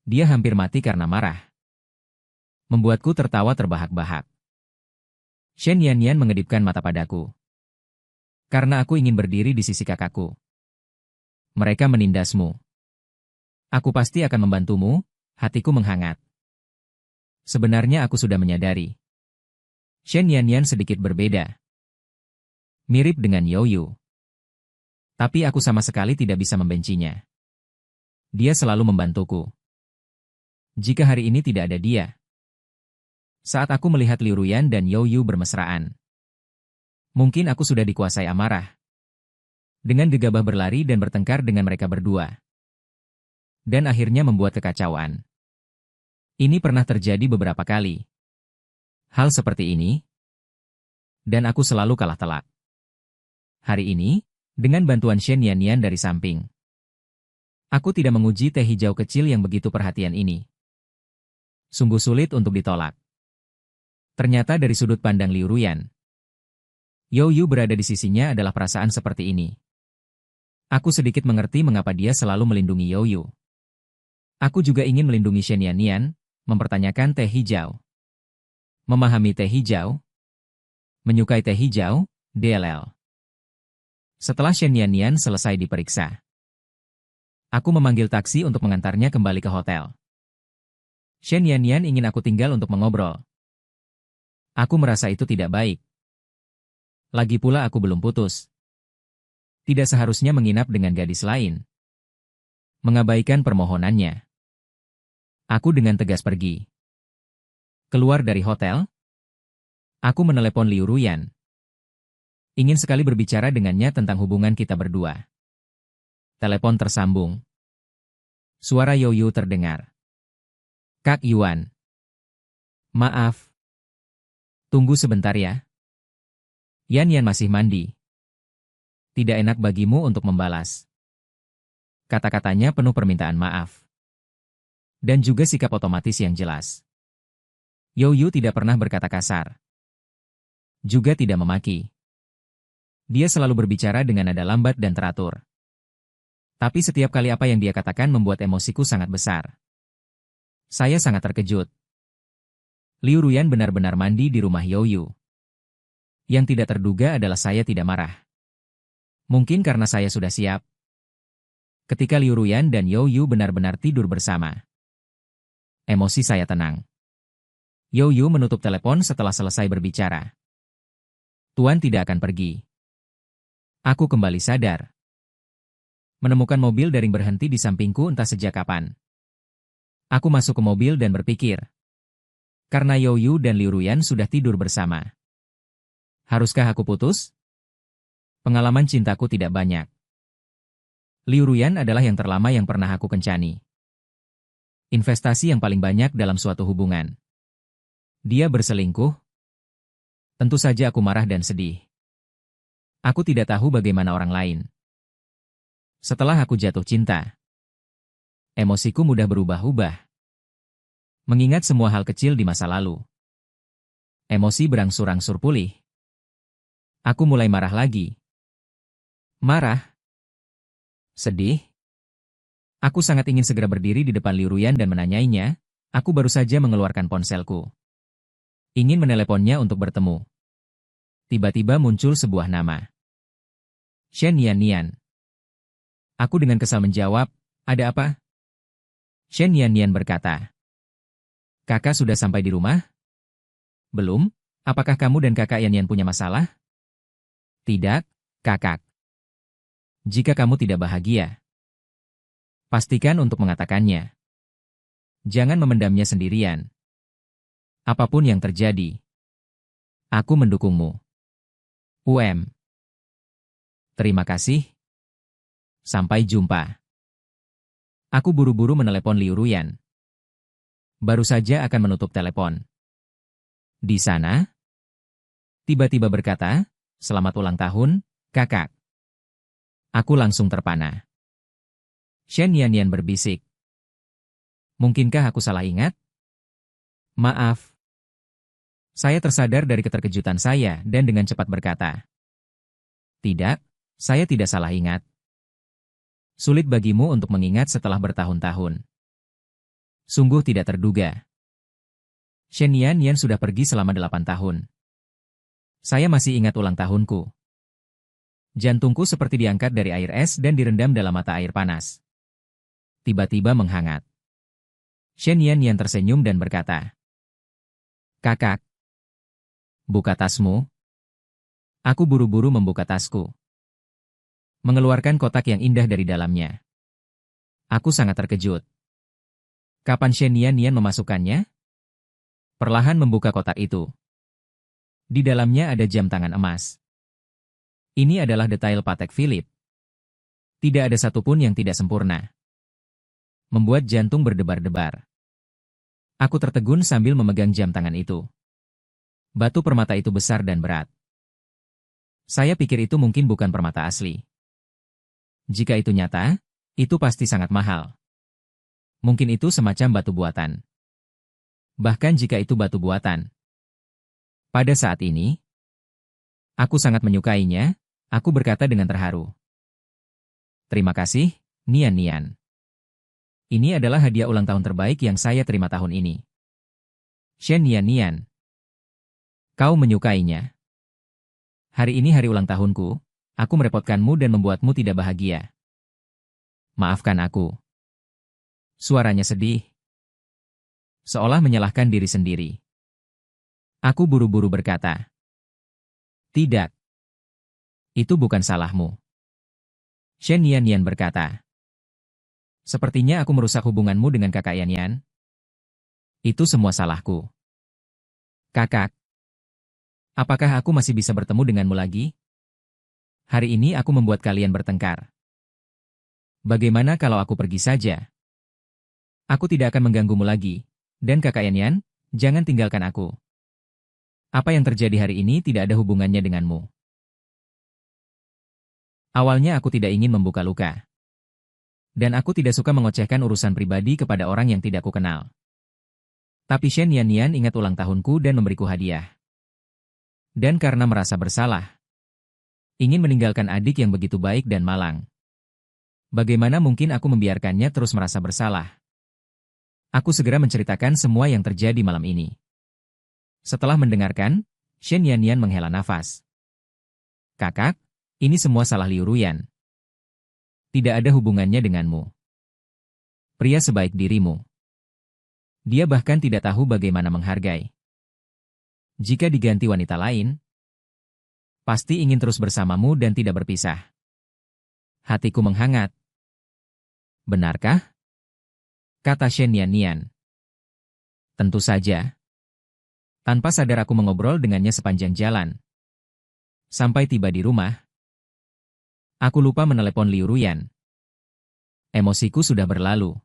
Dia hampir mati karena marah. Membuatku tertawa terbahak-bahak. Shen Yanyan mengedipkan mata padaku. Karena aku ingin berdiri di sisi kakakku. Mereka menindasmu. Aku pasti akan membantumu, hatiku menghangat. Sebenarnya aku sudah menyadari. Shen Yanyan sedikit berbeda. Mirip dengan Youyu. Tapi aku sama sekali tidak bisa membencinya. Dia selalu membantuku. Jika hari ini tidak ada dia. Saat aku melihat Liu Ruyan dan Youyu bermesraan. Mungkin aku sudah dikuasai amarah. Dengan gegabah berlari dan bertengkar dengan mereka berdua. Dan akhirnya membuat kekacauan. Ini pernah terjadi beberapa kali. Hal seperti ini, dan aku selalu kalah telak. Hari ini, dengan bantuan Shen Yanyan dari samping, aku tidak menguji teh hijau kecil yang begitu perhatian ini. Sungguh sulit untuk ditolak. Ternyata dari sudut pandang Liu Ruyan, You Yu berada di sisinya adalah perasaan seperti ini. Aku sedikit mengerti mengapa dia selalu melindungi You Yu. Aku juga ingin melindungi Shen Yanyan, mempertanyakan teh hijau. Memahami teh hijau, menyukai teh hijau, DLL. Setelah Shen Yanyan selesai diperiksa, aku memanggil taksi untuk mengantarnya kembali ke hotel. Shen Yanyan ingin aku tinggal untuk mengobrol. Aku merasa itu tidak baik. Lagi pula aku belum putus. Tidak seharusnya menginap dengan gadis lain. Mengabaikan permohonannya. Aku dengan tegas pergi. Keluar dari hotel, aku menelepon Liu Ruyan. Ingin sekali berbicara dengannya tentang hubungan kita berdua. Telepon tersambung. Suara You Yu terdengar. Kak Yuan. Maaf. Tunggu sebentar ya. Yan Yan masih mandi. Tidak enak bagimu untuk membalas. Kata-katanya penuh permintaan maaf. Dan juga sikap otomatis yang jelas. You Yu tidak pernah berkata kasar. Juga tidak memaki. Dia selalu berbicara dengan nada lambat dan teratur. Tapi setiap kali apa yang dia katakan membuat emosiku sangat besar. Saya sangat terkejut. Liu Ruyan benar-benar mandi di rumah You Yu. Yang tidak terduga adalah saya tidak marah. Mungkin karena saya sudah siap. Ketika Liu Ruyan dan You Yu benar-benar tidur bersama, emosi saya tenang. You Yu menutup telepon setelah selesai berbicara. Tuan tidak akan pergi. Aku kembali sadar. Menemukan mobil daring berhenti di sampingku entah sejak kapan. Aku masuk ke mobil dan berpikir. Karena You Yu dan Liu Ruyan sudah tidur bersama. Haruskah aku putus? Pengalaman cintaku tidak banyak. Liu Ruyan adalah yang terlama yang pernah aku kencani. Investasi yang paling banyak dalam suatu hubungan. Dia berselingkuh? Tentu saja aku marah dan sedih. Aku tidak tahu bagaimana orang lain. Setelah aku jatuh cinta, emosiku mudah berubah-ubah. Mengingat semua hal kecil di masa lalu. Emosi berangsur-angsur pulih. Aku mulai marah lagi. Marah. Sedih. Aku sangat ingin segera berdiri di depan Liu Ruyan dan menanyainya. Aku baru saja mengeluarkan ponselku. Ingin meneleponnya untuk bertemu. Tiba-tiba muncul sebuah nama. Shen Yanyan. Aku dengan kesal menjawab, ada apa? Shen Yanyan berkata, kakak sudah sampai di rumah? Belum? Apakah kamu dan kakak Yanyan punya masalah? Tidak, kakak. Jika kamu tidak bahagia, pastikan untuk mengatakannya. Jangan memendamnya sendirian. Apapun yang terjadi, aku mendukungmu. Terima kasih. Sampai jumpa. Aku buru-buru menelepon Liu Ruyan. Baru saja akan menutup telepon. Di sana, tiba-tiba berkata, selamat ulang tahun, kakak. Aku langsung terpana. Shen Yanyan berbisik. Mungkinkah aku salah ingat? Maaf. Saya tersadar dari keterkejutan saya dan dengan cepat berkata. Tidak, saya tidak salah ingat. Sulit bagimu untuk mengingat setelah bertahun-tahun. Sungguh tidak terduga. Shen Yanyan sudah pergi selama 8 tahun. Saya masih ingat ulang tahunku. Jantungku seperti diangkat dari air es dan direndam dalam mata air panas. Tiba-tiba menghangat. Shen Yanyan tersenyum dan berkata, kakak, buka tasmu. Aku buru-buru membuka tasku. Mengeluarkan kotak yang indah dari dalamnya. Aku sangat terkejut. Kapan Shen Yanyan memasukkannya? Perlahan membuka kotak itu. Di dalamnya ada jam tangan emas. Ini adalah detail Patek Philippe. Tidak ada satupun yang tidak sempurna. Membuat jantung berdebar-debar. Aku tertegun sambil memegang jam tangan itu. Batu permata itu besar dan berat. Saya pikir itu mungkin bukan permata asli. Jika itu nyata, itu pasti sangat mahal. Mungkin itu semacam batu buatan. Bahkan jika itu batu buatan. Pada saat ini, aku sangat menyukainya, aku berkata dengan terharu. Terima kasih, Nian Nian. Ini adalah hadiah ulang tahun terbaik yang saya terima tahun ini. Shen Nian Nian. Kau menyukainya. Hari ini hari ulang tahunku, aku merepotkanmu dan membuatmu tidak bahagia. Maafkan aku. Suaranya sedih. Seolah menyalahkan diri sendiri. Aku buru-buru berkata. Tidak. Itu bukan salahmu. Shen Nian Nian berkata. Sepertinya aku merusak hubunganmu dengan kakak Yan Yan. Itu semua salahku. Kakak. Apakah aku masih bisa bertemu denganmu lagi? Hari ini aku membuat kalian bertengkar. Bagaimana kalau aku pergi saja? Aku tidak akan mengganggumu lagi. Dan kakak Yan Yan, jangan tinggalkan aku. Apa yang terjadi hari ini tidak ada hubungannya denganmu. Awalnya aku tidak ingin membuka luka. Dan aku tidak suka mengocehkan urusan pribadi kepada orang yang tidak kukenal. Tapi Shen Yan Yan ingat ulang tahunku dan memberiku hadiah. Dan karena merasa bersalah, ingin meninggalkan adik yang begitu baik dan malang. Bagaimana mungkin aku membiarkannya terus merasa bersalah? Aku segera menceritakan semua yang terjadi malam ini. Setelah mendengarkan, Shen Yan Yan menghela nafas. Kakak, ini semua salah Liu Ruyan. Tidak ada hubungannya denganmu. Pria sebaik dirimu. Dia bahkan tidak tahu bagaimana menghargai. Jika diganti wanita lain, pasti ingin terus bersamamu dan tidak berpisah. Hatiku menghangat. Benarkah? Kata Shen Yan Yan. Tentu saja. Tanpa sadar aku mengobrol dengannya sepanjang jalan. Sampai tiba di rumah, aku lupa menelepon Liu Ruyan. Emosiku sudah berlalu.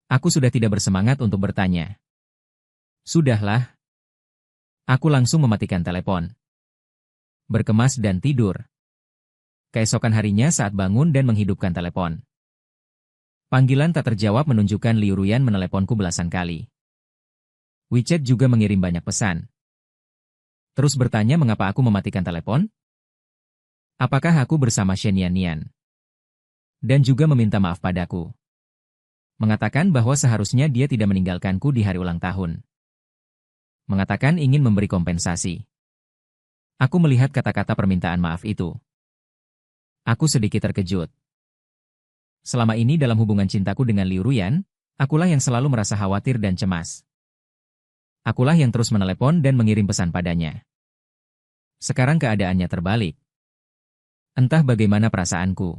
Aku sudah tidak bersemangat untuk bertanya. Sudahlah. Aku langsung mematikan telepon. Berkemas dan tidur. Keesokan harinya saat bangun dan menghidupkan telepon. Panggilan tak terjawab menunjukkan Liu Ruyan meneleponku belasan kali. WeChat juga mengirim banyak pesan. Terus bertanya mengapa aku mematikan telepon? Apakah aku bersama Shen Yan Yan? Dan juga meminta maaf padaku. Mengatakan bahwa seharusnya dia tidak meninggalkanku di hari ulang tahun. Mengatakan ingin memberi kompensasi. Aku melihat kata-kata permintaan maaf itu. Aku sedikit terkejut. Selama ini dalam hubungan cintaku dengan Liu Ruyan, akulah yang selalu merasa khawatir dan cemas. Akulah yang terus menelepon dan mengirim pesan padanya. Sekarang keadaannya terbalik. Entah bagaimana perasaanku.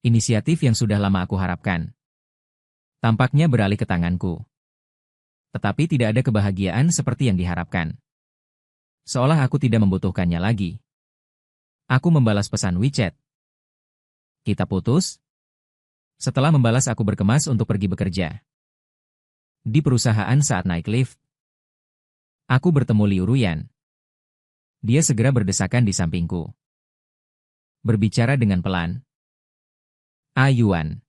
Inisiatif yang sudah lama aku harapkan. Tampaknya beralih ke tanganku. Tetapi tidak ada kebahagiaan seperti yang diharapkan. Seolah aku tidak membutuhkannya lagi. Aku membalas pesan WeChat. Kita putus? Setelah membalas aku berkemas untuk pergi bekerja. Di perusahaan saat naik lift, aku bertemu Liu Ruyan. Dia segera berdesakan di sampingku. Berbicara dengan pelan. Yuan.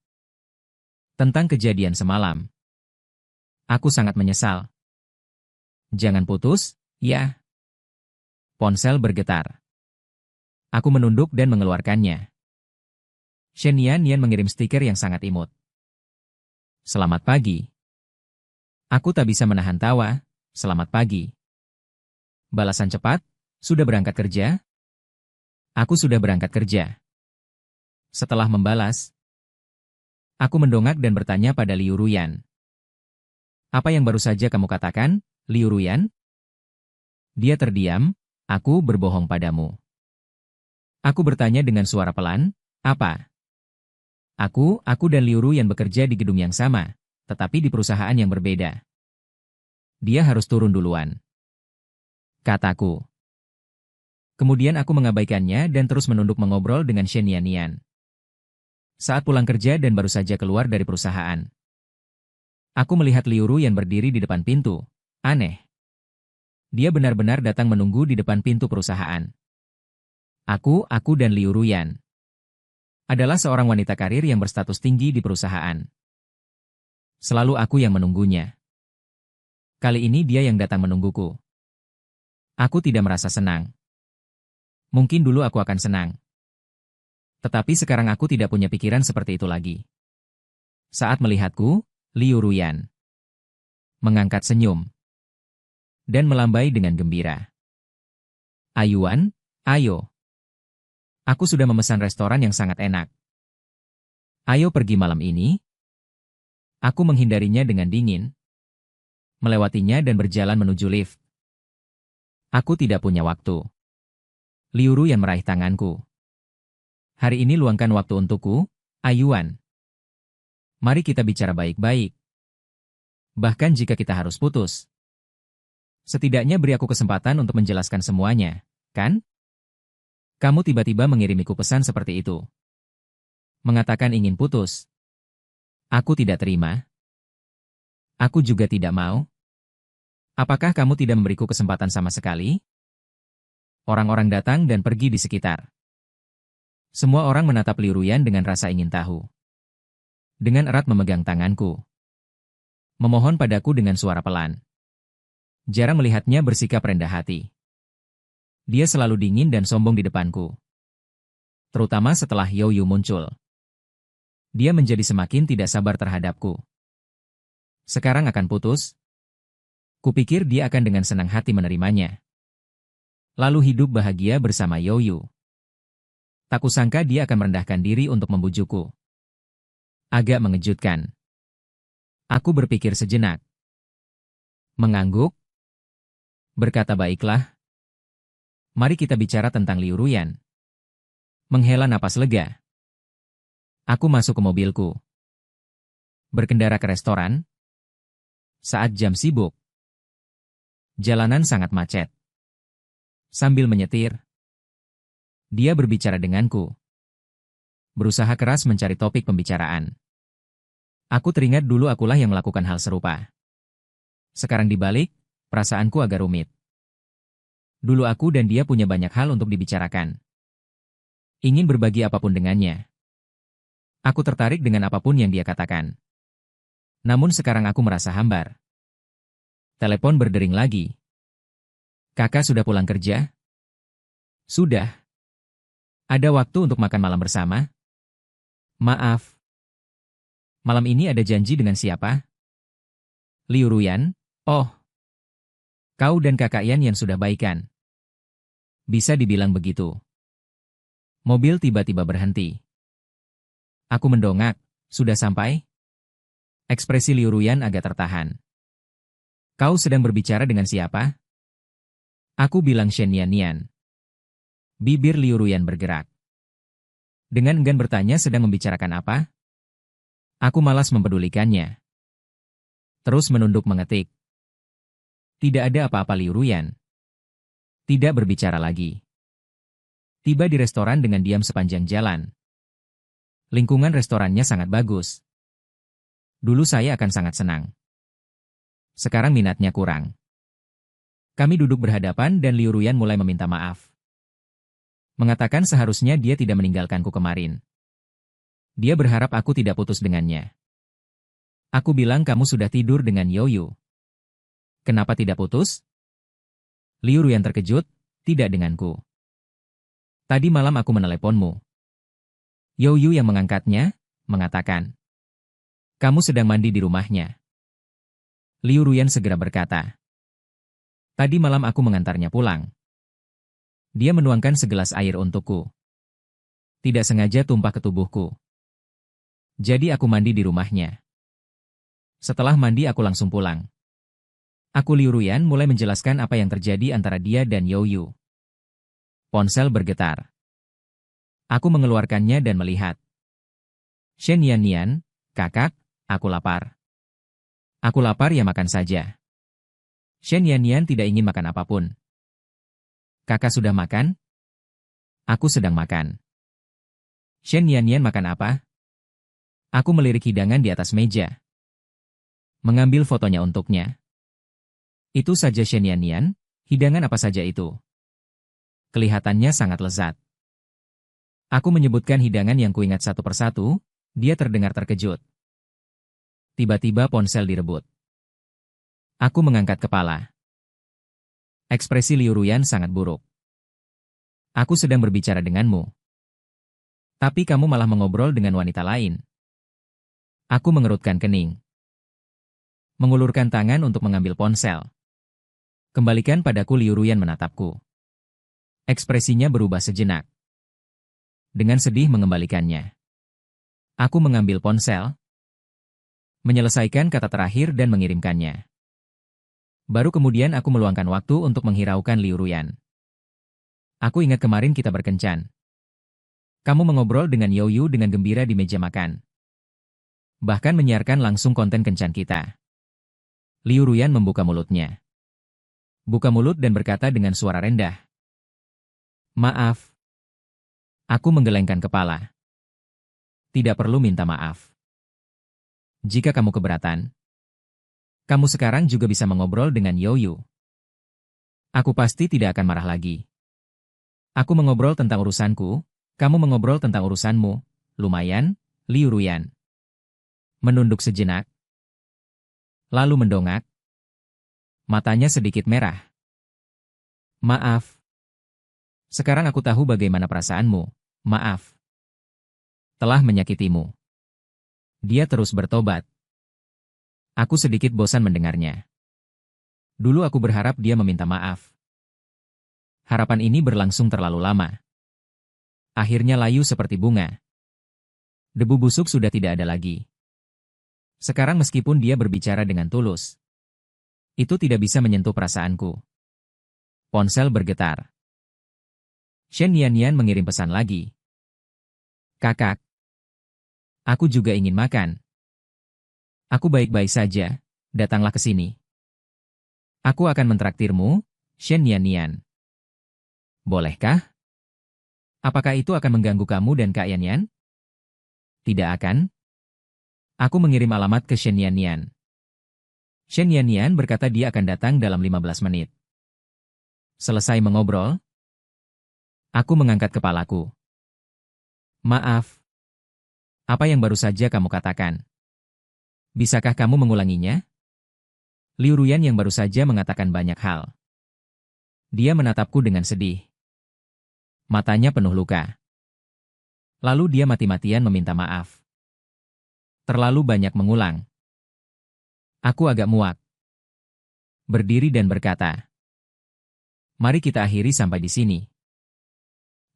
Tentang kejadian semalam. Aku sangat menyesal. Jangan putus, ya. Ponsel bergetar. Aku menunduk dan mengeluarkannya. Shen Yan Yan mengirim stiker yang sangat imut. Selamat pagi. Aku tak bisa menahan tawa. Selamat pagi. Balasan cepat, sudah berangkat kerja? Aku sudah berangkat kerja. Setelah membalas, aku mendongak dan bertanya pada Liu Ruyan. Apa yang baru saja kamu katakan, Liu Ruyan? Dia terdiam, aku berbohong padamu. Aku bertanya dengan suara pelan, apa? Aku dan Liu Ruyan bekerja di gedung yang sama, tetapi di perusahaan yang berbeda. Dia harus turun duluan. Kataku. Kemudian aku mengabaikannya dan terus menunduk mengobrol dengan Shen Yan Yan. Saat pulang kerja dan baru saja keluar dari perusahaan. Aku melihat Liu Ruyan berdiri di depan pintu. Aneh. Dia benar-benar datang menunggu di depan pintu perusahaan. Aku dan Liu Ruyan adalah seorang wanita karir yang berstatus tinggi di perusahaan. Selalu aku yang menunggunya. Kali ini dia yang datang menungguku. Aku tidak merasa senang. Mungkin dulu aku akan senang. Tetapi sekarang aku tidak punya pikiran seperti itu lagi. Saat melihatku, Liu Ruyan mengangkat senyum dan melambai dengan gembira. Ayuan, ayo. Aku sudah memesan restoran yang sangat enak. Ayo pergi malam ini. Aku menghindarinya dengan dingin, melewatinya dan berjalan menuju lift. Aku tidak punya waktu. Liu Ruyan meraih tanganku. Hari ini luangkan waktu untukku, Ayuan. Mari kita bicara baik-baik. Bahkan jika kita harus putus. Setidaknya beri aku kesempatan untuk menjelaskan semuanya, kan? Kamu tiba-tiba mengirimiku pesan seperti itu. Mengatakan ingin putus. Aku tidak terima. Aku juga tidak mau. Apakah kamu tidak memberiku kesempatan sama sekali? Orang-orang datang dan pergi di sekitar. Semua orang menatap Liu Ruyan dengan rasa ingin tahu. Dengan erat memegang tanganku. Memohon padaku dengan suara pelan. Jarang melihatnya bersikap rendah hati. Dia selalu dingin dan sombong di depanku. Terutama setelah Youyu muncul. Dia menjadi semakin tidak sabar terhadapku. Sekarang akan putus? Kupikir dia akan dengan senang hati menerimanya. Lalu hidup bahagia bersama Youyu. Tak kusangka dia akan merendahkan diri untuk membujukku. Agak mengejutkan. Aku berpikir sejenak. Mengangguk? Berkata baiklah. Mari kita bicara tentang Liu Ruyan. Menghela napas lega. Aku masuk ke mobilku. Berkendara ke restoran. Saat jam sibuk. Jalanan sangat macet. Sambil menyetir, dia berbicara denganku. Berusaha keras mencari topik pembicaraan. Aku teringat dulu akulah yang melakukan hal serupa. Sekarang dibalik, perasaanku agak rumit. Dulu aku dan dia punya banyak hal untuk dibicarakan. Ingin berbagi apapun dengannya. Aku tertarik dengan apapun yang dia katakan. Namun sekarang aku merasa hambar. Telepon berdering lagi. Kakak sudah pulang kerja? Sudah. Ada waktu untuk makan malam bersama? Maaf. Malam ini ada janji dengan siapa? Liu Ruyan? Oh. Kau dan kakak Yan yang sudah baikan. Bisa dibilang begitu. Mobil tiba-tiba berhenti. Aku mendongak. Sudah sampai? Ekspresi Liu Ruyan agak tertahan. Kau sedang berbicara dengan siapa? Aku bilang Shen Yannian. Bibir Liu Ruyan bergerak. Dengan enggan bertanya sedang membicarakan apa? Aku malas mempedulikannya. Terus menunduk mengetik. Tidak ada apa-apa Liu Ruyan. Tidak berbicara lagi. Tiba di restoran dengan diam sepanjang jalan. Lingkungan restorannya sangat bagus. Dulu saya akan sangat senang. Sekarang minatnya kurang. Kami duduk berhadapan dan Liu Ruyan mulai meminta maaf. Mengatakan seharusnya dia tidak meninggalkanku kemarin. Dia berharap aku tidak putus dengannya. Aku bilang kamu sudah tidur dengan Youyu. Kenapa tidak putus? Liu Ruyan terkejut, tidak denganku. Tadi malam aku meneleponmu. Youyu yang mengangkatnya, mengatakan. Kamu sedang mandi di rumahnya. Liu Ruyan segera berkata. Tadi malam aku mengantarnya pulang. Dia menuangkan segelas air untukku. Tidak sengaja tumpah ke tubuhku. Jadi aku mandi di rumahnya. Setelah mandi aku langsung pulang. Aku Liu Ruyan mulai menjelaskan apa yang terjadi antara dia dan Youyu. Ponsel bergetar. Aku mengeluarkannya dan melihat. Shen Yannian, kakak, aku lapar. Aku lapar ya makan saja. Shen Yannian tidak ingin makan apapun. Kakak sudah makan? Aku sedang makan. Shen Yannian makan apa? Aku melirik hidangan di atas meja. Mengambil fotonya untuknya. Itu saja Shen Yannian, hidangan apa saja itu? Kelihatannya sangat lezat. Aku menyebutkan hidangan yang kuingat satu persatu, dia terdengar terkejut. Tiba-tiba ponsel direbut. Aku mengangkat kepala. Ekspresi Liu Ruyan sangat buruk. Aku sedang berbicara denganmu. Tapi kamu malah mengobrol dengan wanita lain. Aku mengerutkan kening. Mengulurkan tangan untuk mengambil ponsel. Kembalikan padaku. Liu Ruyan menatapku. Ekspresinya berubah sejenak. Dengan sedih mengembalikannya. Aku mengambil ponsel. Menyelesaikan kata terakhir dan mengirimkannya. Baru kemudian aku meluangkan waktu untuk menghiraukan Liu Ruyan. Aku ingat kemarin kita berkencan. Kamu mengobrol dengan Youyu dengan gembira di meja makan. Bahkan menyiarkan langsung konten kencan kita. Liu Ruyan membuka mulutnya. Buka mulut dan berkata dengan suara rendah. Maaf. Aku menggelengkan kepala. Tidak perlu minta maaf. Jika kamu keberatan, kamu sekarang juga bisa mengobrol dengan Youyu. Aku pasti tidak akan marah lagi. Aku mengobrol tentang urusanku, kamu mengobrol tentang urusanmu. Lumayan, Liu Ruyan. Menunduk sejenak. Lalu mendongak. Matanya sedikit merah. Maaf. Sekarang aku tahu bagaimana perasaanmu. Maaf. Telah menyakitimu. Dia terus bertobat. Aku sedikit bosan mendengarnya. Dulu aku berharap dia meminta maaf. Harapan ini berlangsung terlalu lama. Akhirnya layu seperti bunga. Debu busuk sudah tidak ada lagi. Sekarang meskipun dia berbicara dengan tulus, itu tidak bisa menyentuh perasaanku. Ponsel bergetar. Shen Yannian mengirim pesan lagi. Kakak. Aku juga ingin makan. Aku baik-baik saja, datanglah ke sini. Aku akan mentraktirmu, Shen Yannian. Bolehkah? Apakah itu akan mengganggu kamu dan Kak Yannian? Tidak akan. Aku mengirim alamat ke Shen Yannian. Shen Yannian berkata dia akan datang dalam 15 menit. Selesai mengobrol, aku mengangkat kepalaku. Maaf. Apa yang baru saja kamu katakan? Bisakah kamu mengulanginya? Liu Ruyan yang baru saja mengatakan banyak hal. Dia menatapku dengan sedih. Matanya penuh luka. Lalu dia mati-matian meminta maaf. Terlalu banyak mengulang. Aku agak muak. Berdiri dan berkata, mari kita akhiri sampai di sini.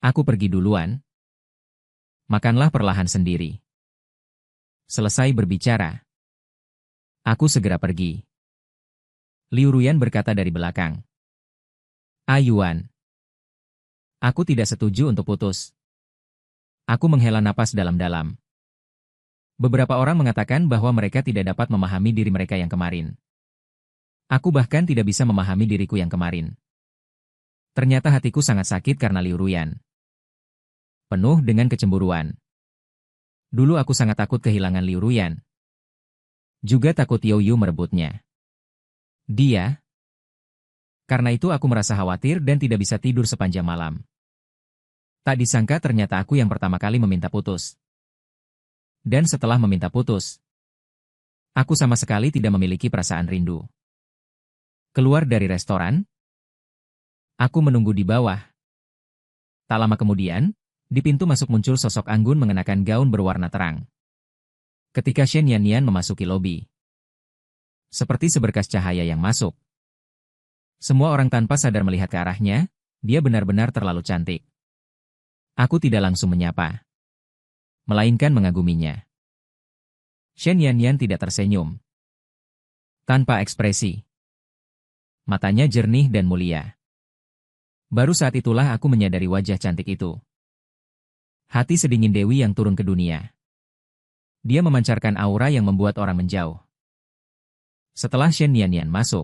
Aku pergi duluan. Makanlah perlahan sendiri. Selesai berbicara, aku segera pergi. Liu Ruyan berkata dari belakang. Ayuan. Aku tidak setuju untuk putus. Aku menghela napas dalam-dalam. Beberapa orang mengatakan bahwa mereka tidak dapat memahami diri mereka yang kemarin. Aku bahkan tidak bisa memahami diriku yang kemarin. Ternyata hatiku sangat sakit karena Liu Ruyan. Penuh dengan kecemburuan. Dulu aku sangat takut kehilangan Liu Ruyan. Juga takut Youyu merebutnya. Dia. Karena itu aku merasa khawatir dan tidak bisa tidur sepanjang malam. Tak disangka ternyata aku yang pertama kali meminta putus. Dan setelah meminta putus, aku sama sekali tidak memiliki perasaan rindu. Keluar dari restoran, aku menunggu di bawah. Tak lama kemudian, di pintu masuk muncul sosok anggun mengenakan gaun berwarna terang. Ketika Shen Yannian memasuki lobi, seperti seberkas cahaya yang masuk. Semua orang tanpa sadar melihat ke arahnya, dia benar-benar terlalu cantik. Aku tidak langsung menyapa, melainkan mengaguminya. Shen Yannian tidak tersenyum. Tanpa ekspresi. Matanya jernih dan mulia. Baru saat itulah aku menyadari wajah cantik itu. Hati sedingin dewi yang turun ke dunia. Dia memancarkan aura yang membuat orang menjauh. Setelah Shen Yannian masuk,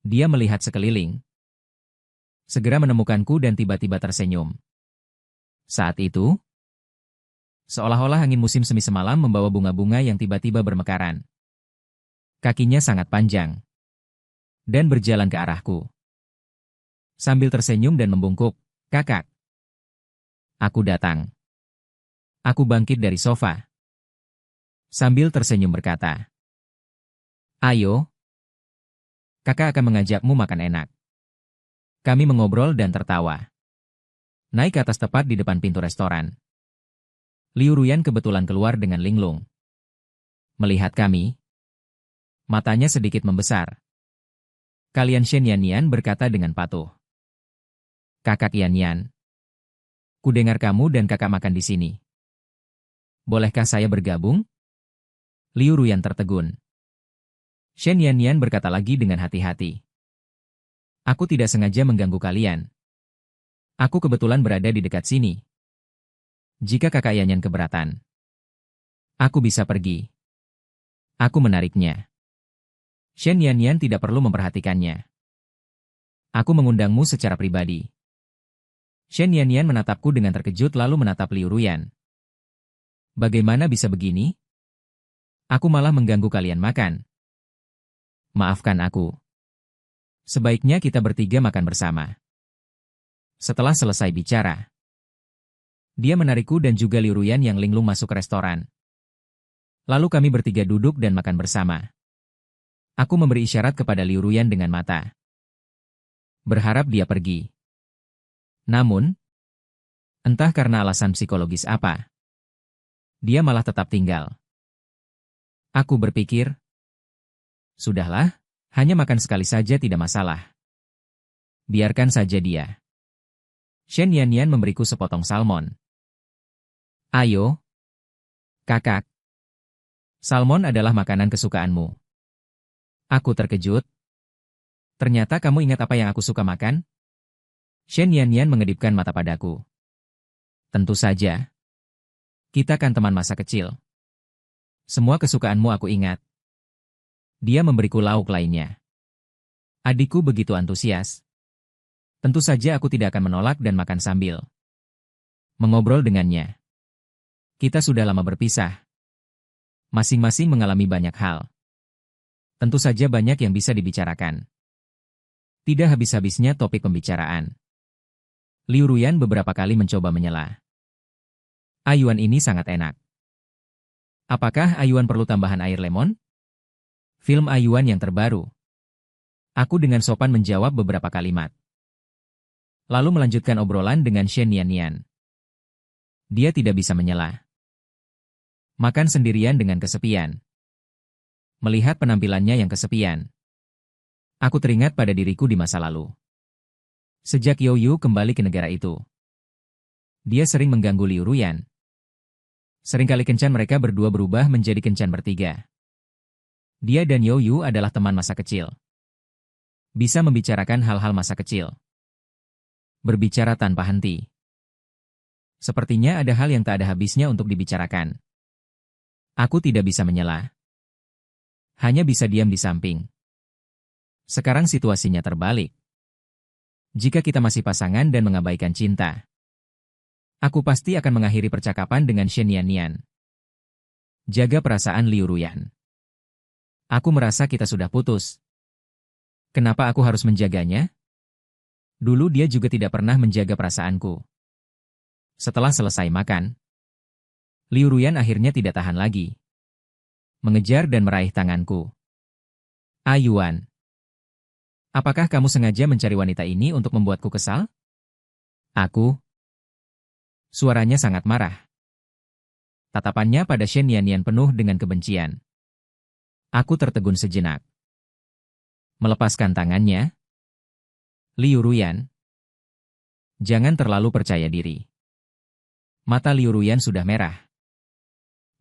dia melihat sekeliling. Segera menemukanku dan tiba-tiba tersenyum. Saat itu, seolah-olah angin musim semi semalam membawa bunga-bunga yang tiba-tiba bermekaran. Kakinya sangat panjang. Dan berjalan ke arahku. Sambil tersenyum dan membungkuk, "Kakak." Aku datang. Aku bangkit dari sofa. Sambil tersenyum berkata, "Ayo. Kakak akan mengajakmu makan enak." Kami mengobrol dan tertawa. Naik ke atas tepat di depan pintu restoran. Liu Ruyan kebetulan keluar dengan linglung. Melihat kami, matanya sedikit membesar. "Kalian Shen Yanyan," berkata dengan patuh. "Kakak Yanyan, kudengar kamu dan kakak makan di sini. Bolehkah saya bergabung?" Liu Ruyan tertegun. Shen Yanyan berkata lagi dengan hati-hati. "Aku tidak sengaja mengganggu kalian. Aku kebetulan berada di dekat sini. Jika kakak Yanyan keberatan, aku bisa pergi." Aku menariknya. Shen Yanyan tidak perlu memperhatikannya. "Aku mengundangmu secara pribadi." Shen Yanyan menatapku dengan terkejut lalu menatap Liu Ruyan. "Bagaimana bisa begini? Aku malah mengganggu kalian makan." "Maafkan aku. Sebaiknya kita bertiga makan bersama." Setelah selesai bicara, dia menarikku dan juga Liu Ruyan yang linglung masuk ke restoran. Lalu kami bertiga duduk dan makan bersama. Aku memberi isyarat kepada Liu Ruyan dengan mata, berharap dia pergi. Namun, entah karena alasan psikologis apa, dia malah tetap tinggal. Aku berpikir, sudahlah, hanya makan sekali saja tidak masalah. Biarkan saja dia. Shen Yanyan memberiku sepotong salmon. "Ayo, kakak. Salmon adalah makanan kesukaanmu." Aku terkejut. "Ternyata kamu ingat apa yang aku suka makan?" Shen Yanyan mengedipkan mata padaku. "Tentu saja. Kita kan teman masa kecil. Semua kesukaanmu aku ingat." Dia memberiku lauk lainnya. Adikku begitu antusias. Tentu saja aku tidak akan menolak dan makan sambil mengobrol dengannya. Kita sudah lama berpisah. Masing-masing mengalami banyak hal. Tentu saja banyak yang bisa dibicarakan. Tidak habis-habisnya topik pembicaraan. Liu Ruyan beberapa kali mencoba menyela. "Ayuan ini sangat enak. Apakah ayuan perlu tambahan air lemon?" Film ayuan yang terbaru. Aku dengan sopan menjawab beberapa kalimat. Lalu melanjutkan obrolan dengan Shen Yanyan. Dia tidak bisa menyela. Makan sendirian dengan kesepian. Melihat penampilannya yang kesepian, aku teringat pada diriku di masa lalu. Sejak Youyu kembali ke negara itu, dia sering mengganggu Liu Ruyan. Seringkali kencan mereka berdua berubah menjadi kencan bertiga. Dia dan Youyu adalah teman masa kecil. Bisa membicarakan hal-hal masa kecil. Berbicara tanpa henti. Sepertinya ada hal yang tak ada habisnya untuk dibicarakan. Aku tidak bisa menyela. Hanya bisa diam di samping. Sekarang situasinya terbalik. Jika kita masih pasangan dan mengabaikan cinta, aku pasti akan mengakhiri percakapan dengan Shen Yanyan. Jaga perasaan Liu Ruyan. Aku merasa kita sudah putus. Kenapa aku harus menjaganya? Dulu dia juga tidak pernah menjaga perasaanku. Setelah selesai makan, Liu Ruyan akhirnya tidak tahan lagi. Mengejar dan meraih tanganku. "Ayuan, apakah kamu sengaja mencari wanita ini untuk membuatku kesal?" Aku. Suaranya sangat marah. Tatapannya pada Shen Yanyan penuh dengan kebencian. Aku tertegun sejenak. Melepaskan tangannya. "Liu Ruyan, jangan terlalu percaya diri." Mata Liu Ruyan sudah merah.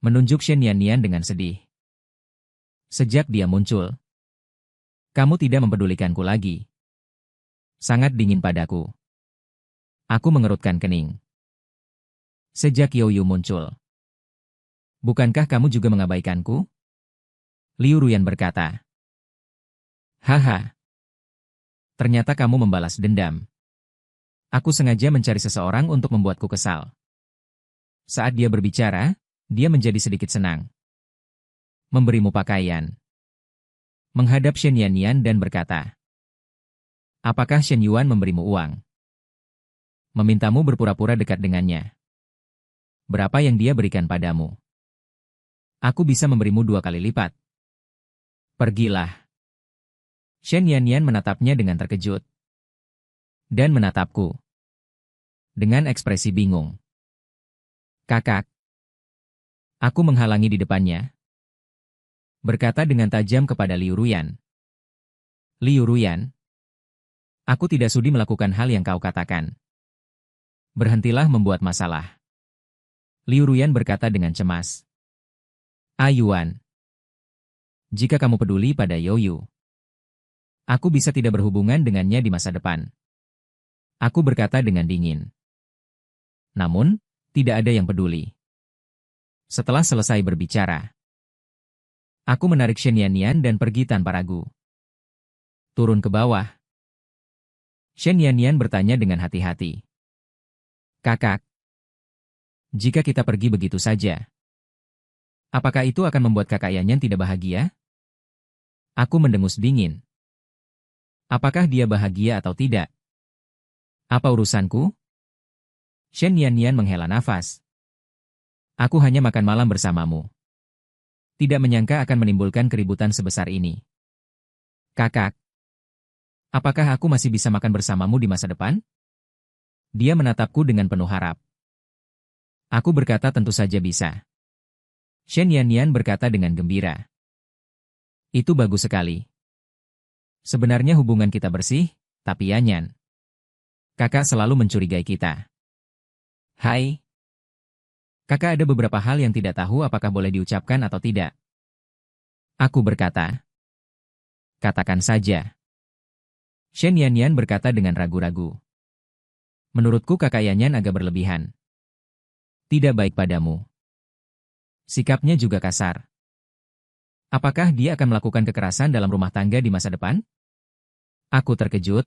Menunjuk Shen Yanyan dengan sedih. "Sejak dia muncul, kamu tidak mempedulikanku lagi. Sangat dingin padaku." Aku mengerutkan kening. "Sejak Youyu muncul, bukankah kamu juga mengabaikanku?" Liu Ruyan berkata. "Haha. Ternyata kamu membalas dendam. Aku sengaja mencari seseorang untuk membuatku kesal." Saat dia berbicara, dia menjadi sedikit senang. "Memberimu pakaian." menghadap Shen Yanyan dan berkata, apakah Shen Yuan memberimu uang? Memintamu berpura-pura dekat dengannya. Berapa yang dia berikan padamu? Aku bisa memberimu 2 kali lipat. Pergilah. Shen Yanyan menatapnya dengan terkejut. Dan menatapku. Dengan ekspresi bingung. Kakak. Aku menghalangi di depannya. Berkata dengan tajam kepada Liu Ruyan. Liu Ruyan. Aku tidak sudi melakukan hal yang kau katakan. Berhentilah membuat masalah. Liu Ruyan berkata dengan cemas. Yuan. Jika kamu peduli pada Youyu, aku bisa tidak berhubungan dengannya di masa depan. Aku berkata dengan dingin. Namun, tidak ada yang peduli. Setelah selesai berbicara, aku menarik Shen Yanyan dan pergi tanpa ragu. Turun ke bawah. Shen Yanyan bertanya dengan hati-hati. Kakak, jika kita pergi begitu saja, apakah itu akan membuat kakak Yanyan tidak bahagia? Aku mendengus dingin. Apakah dia bahagia atau tidak? Apa urusanku? Shen Yanyan menghela nafas. Aku hanya makan malam bersamamu. Tidak menyangka akan menimbulkan keributan sebesar ini. Kakak, apakah aku masih bisa makan bersamamu di masa depan? Dia menatapku dengan penuh harap. Aku berkata tentu saja bisa. Shen Yanyan berkata dengan gembira. Itu bagus sekali. Sebenarnya hubungan kita bersih, tapi Yanyan, kakak selalu mencurigai kita. Hai. Kakak ada beberapa hal yang tidak tahu apakah boleh diucapkan atau tidak. Aku berkata. Katakan saja. Shen Yanyan berkata dengan ragu-ragu. Menurutku kakak Yanyan agak berlebihan. Tidak baik padamu. Sikapnya juga kasar. Apakah dia akan melakukan kekerasan dalam rumah tangga di masa depan? Aku terkejut.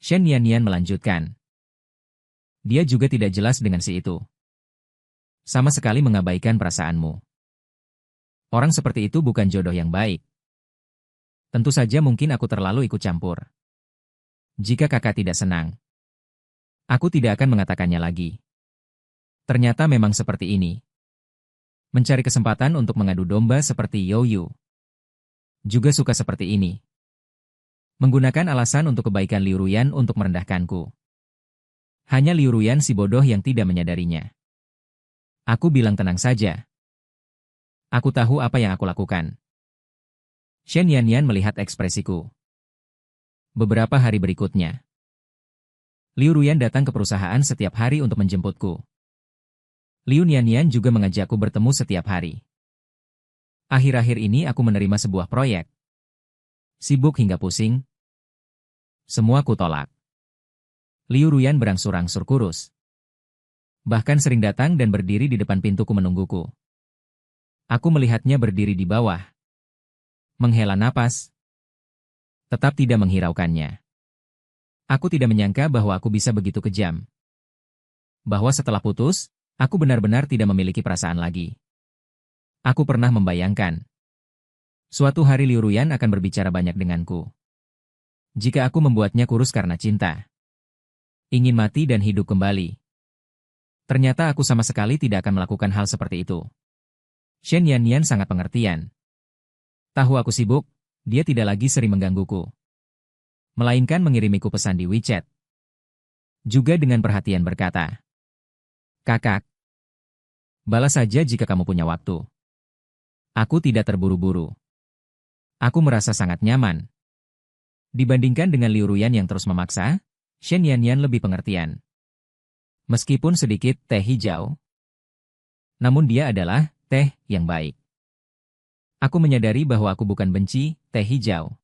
Shen Yanyan melanjutkan. Dia juga tidak jelas dengan si itu. Sama sekali mengabaikan perasaanmu. Orang seperti itu bukan jodoh yang baik. Tentu saja mungkin aku terlalu ikut campur. Jika kakak tidak senang, aku tidak akan mengatakannya lagi. Ternyata memang seperti ini. Mencari kesempatan untuk mengadu domba seperti Youyu. Juga suka seperti ini. Menggunakan alasan untuk kebaikan Liu Ruyan untuk merendahkanku. Hanya Liu Ruyan si bodoh yang tidak menyadarinya. Aku bilang tenang saja. Aku tahu apa yang aku lakukan. Shen Yanyan melihat ekspresiku. Beberapa hari berikutnya, Liu Ruyan datang ke perusahaan setiap hari untuk menjemputku. Liu Yanyan juga mengajakku bertemu setiap hari. Akhir-akhir ini aku menerima sebuah proyek. Sibuk hingga pusing. Semua ku tolak. Liu Ruyan berangsur-angsur kurus. Bahkan sering datang dan berdiri di depan pintuku menungguku. Aku melihatnya berdiri di bawah. Menghela napas. Tetap tidak menghiraukannya. Aku tidak menyangka bahwa aku bisa begitu kejam. Bahwa setelah putus, aku benar-benar tidak memiliki perasaan lagi. Aku pernah membayangkan. Suatu hari Liu Ruyan akan berbicara banyak denganku. Jika aku membuatnya kurus karena cinta. Ingin mati dan hidup kembali. Ternyata aku sama sekali tidak akan melakukan hal seperti itu. Shen Yanyan sangat pengertian. Tahu aku sibuk, dia tidak lagi sering menggangguku. Melainkan mengirimiku pesan di WeChat. Juga dengan perhatian berkata, Kakak, balas saja jika kamu punya waktu. Aku tidak terburu-buru. Aku merasa sangat nyaman. Dibandingkan dengan Liu Ruyan yang terus memaksa, Shen Yanyan lebih pengertian. Meskipun sedikit teh hijau, namun dia adalah teh yang baik. Aku menyadari bahwa aku bukan benci teh hijau.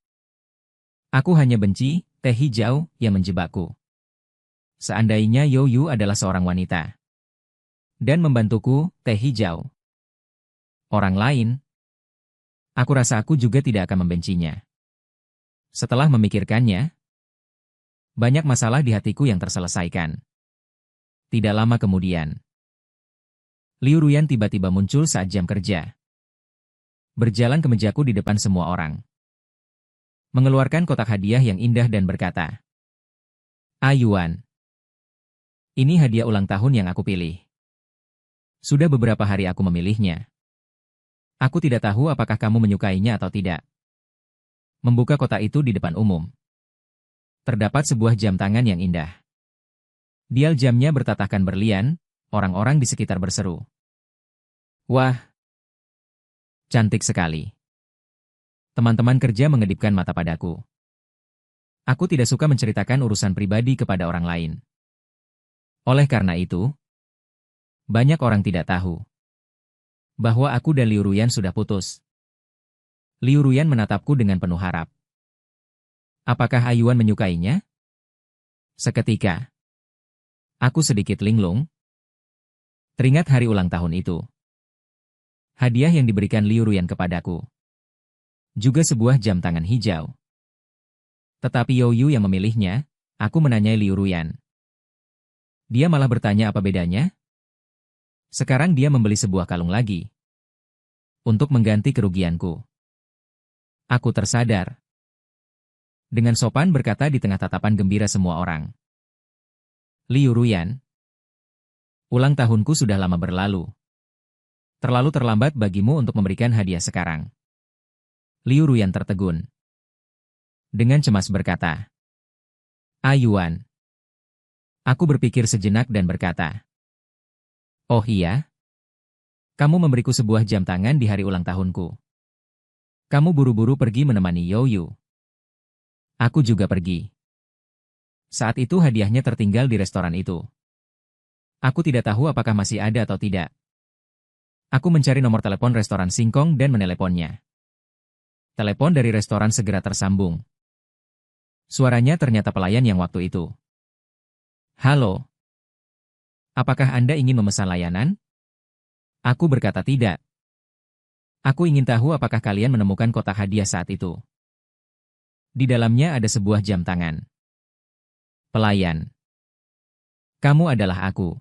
Aku hanya benci teh hijau yang menjebakku. Seandainya Youyu adalah seorang wanita dan membantuku teh hijau, orang lain, aku rasa aku juga tidak akan membencinya. Setelah memikirkannya, banyak masalah di hatiku yang terselesaikan. Tidak lama kemudian, Liu Ruyan tiba-tiba muncul saat jam kerja. berjalan ke mejaku di depan semua orang. Mengeluarkan kotak hadiah yang indah dan berkata, "Ayuan, ini hadiah ulang tahun yang aku pilih. Sudah beberapa hari aku memilihnya. Aku tidak tahu apakah kamu menyukainya atau tidak." Membuka kotak itu di depan umum. Terdapat sebuah jam tangan yang indah. Dial jamnya bertatahkan berlian, orang-orang di sekitar berseru, "Wah, cantik sekali." Teman-teman kerja mengedipkan mata padaku. Aku tidak suka menceritakan urusan pribadi kepada orang lain. Oleh karena itu, banyak orang tidak tahu bahwa aku dan Liu Ruyan sudah putus. Liu Ruyan menatapku dengan penuh harap. Apakah Ayuan menyukainya? Seketika, aku sedikit linglung. Teringat hari ulang tahun itu. Hadiah yang diberikan Liu Ruyan kepadaku. Juga sebuah jam tangan hijau. Tetapi Youyu yang memilihnya, aku menanyai Liu Ruyan. Dia malah bertanya apa bedanya? Sekarang dia membeli sebuah kalung lagi. Untuk mengganti kerugianku. Aku tersadar. Dengan sopan berkata di tengah tatapan gembira semua orang. "Liu Ruyan, ulang tahunku sudah lama berlalu. Terlalu terlambat bagimu untuk memberikan hadiah sekarang." Liu Ruyan tertegun. Dengan cemas berkata, "Ayuan." Aku berpikir sejenak dan berkata, "Oh iya? Kamu memberiku sebuah jam tangan di hari ulang tahunku. Kamu buru-buru pergi menemani Youyu. Aku juga pergi. Saat itu hadiahnya tertinggal di restoran itu. Aku tidak tahu apakah masih ada atau tidak. Aku mencari nomor telepon restoran Singkong dan meneleponnya. Telepon dari restoran segera tersambung. Suaranya ternyata pelayan yang waktu itu. "Halo. Apakah Anda ingin memesan layanan?" Aku berkata tidak. Aku ingin tahu apakah kalian menemukan kotak hadiah saat itu. Di dalamnya ada sebuah jam tangan. Pelayan. Kamu adalah aku.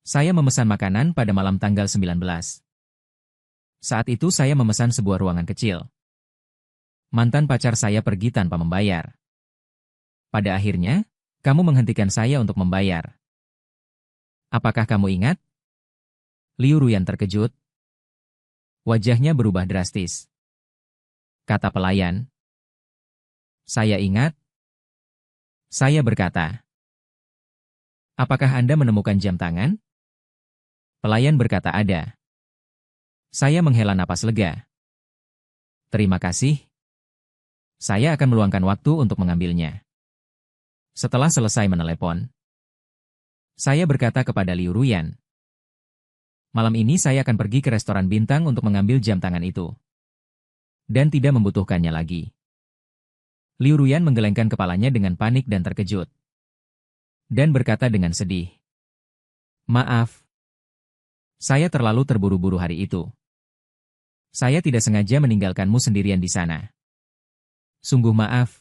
Saya memesan makanan pada malam tanggal 19. Saat itu saya memesan sebuah ruangan kecil. Mantan pacar saya pergi tanpa membayar. Pada akhirnya, kamu menghentikan saya untuk membayar. Apakah kamu ingat? Liu Ruyan terkejut. Wajahnya berubah drastis. Kata pelayan. Saya ingat. Saya berkata. Apakah Anda menemukan jam tangan? Pelayan berkata ada. Saya menghela napas lega. Terima kasih. Saya akan meluangkan waktu untuk mengambilnya. Setelah selesai menelepon, saya berkata kepada Liu Ruyan. Malam ini saya akan pergi ke restoran bintang untuk mengambil jam tangan itu. Dan tidak membutuhkannya lagi. Liu Ruyan menggelengkan kepalanya dengan panik dan terkejut. Dan berkata dengan sedih. Maaf. Saya terlalu terburu-buru hari itu. Saya tidak sengaja meninggalkanmu sendirian di sana. Sungguh maaf.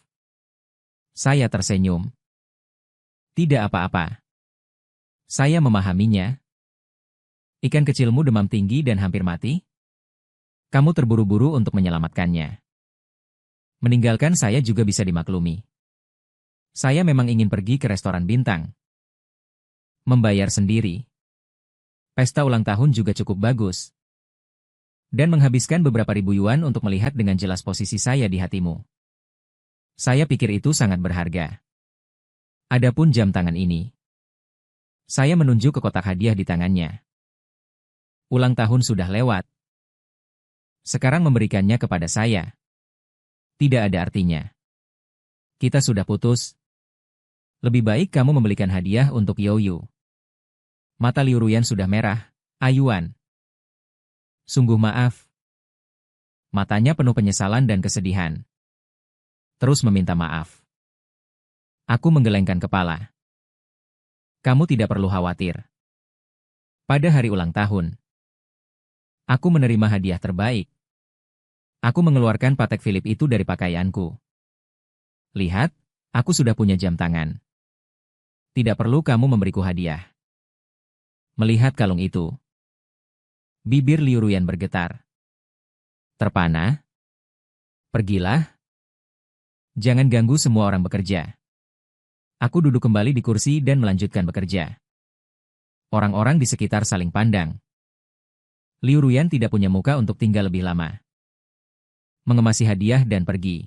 Saya tersenyum. Tidak apa-apa. Saya memahaminya. Ikan kecilmu demam tinggi dan hampir mati? Kamu terburu-buru untuk menyelamatkannya. Meninggalkan saya juga bisa dimaklumi. Saya memang ingin pergi ke restoran bintang. Membayar sendiri. Pesta ulang tahun juga cukup bagus. Dan menghabiskan beberapa ribu yuan untuk melihat dengan jelas posisi saya di hatimu. Saya pikir itu sangat berharga. Adapun jam tangan ini. Saya menunjuk ke kotak hadiah di tangannya. Ulang tahun sudah lewat. Sekarang memberikannya kepada saya. Tidak ada artinya. Kita sudah putus. Lebih baik kamu membelikan hadiah untuk Youyu. Mata Liu Ruyan sudah merah. Ayuan. Sungguh maaf. Matanya penuh penyesalan dan kesedihan. Terus meminta maaf. Aku menggelengkan kepala. Kamu tidak perlu khawatir. Pada hari ulang tahun, aku menerima hadiah terbaik. Aku mengeluarkan Patek Philippe itu dari pakaianku. Lihat, aku sudah punya jam tangan. Tidak perlu kamu memberiku hadiah. Melihat kalung itu, bibir Liu Ruyan bergetar. Terpana? Pergilah. Jangan ganggu semua orang bekerja. Aku duduk kembali di kursi dan melanjutkan bekerja. Orang-orang di sekitar saling pandang. Liu Ruyan tidak punya muka untuk tinggal lebih lama. Mengemasi hadiah dan pergi.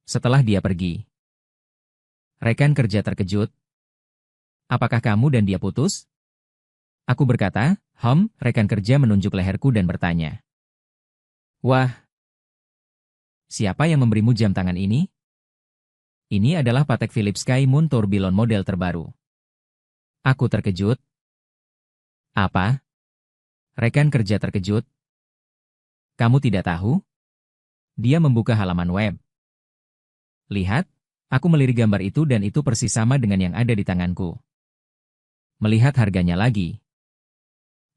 Setelah dia pergi, rekan kerja terkejut. Apakah kamu dan dia putus? Aku berkata, rekan kerja menunjuk leherku dan bertanya. Wah, siapa yang memberimu jam tangan ini? Ini adalah Patek Philippe Sky Moon Tourbillon model terbaru. Aku terkejut. Apa? Rekan kerja terkejut. Kamu tidak tahu? Dia membuka halaman web. Lihat, aku melirik gambar itu dan itu persis sama dengan yang ada di tanganku. Melihat harganya lagi.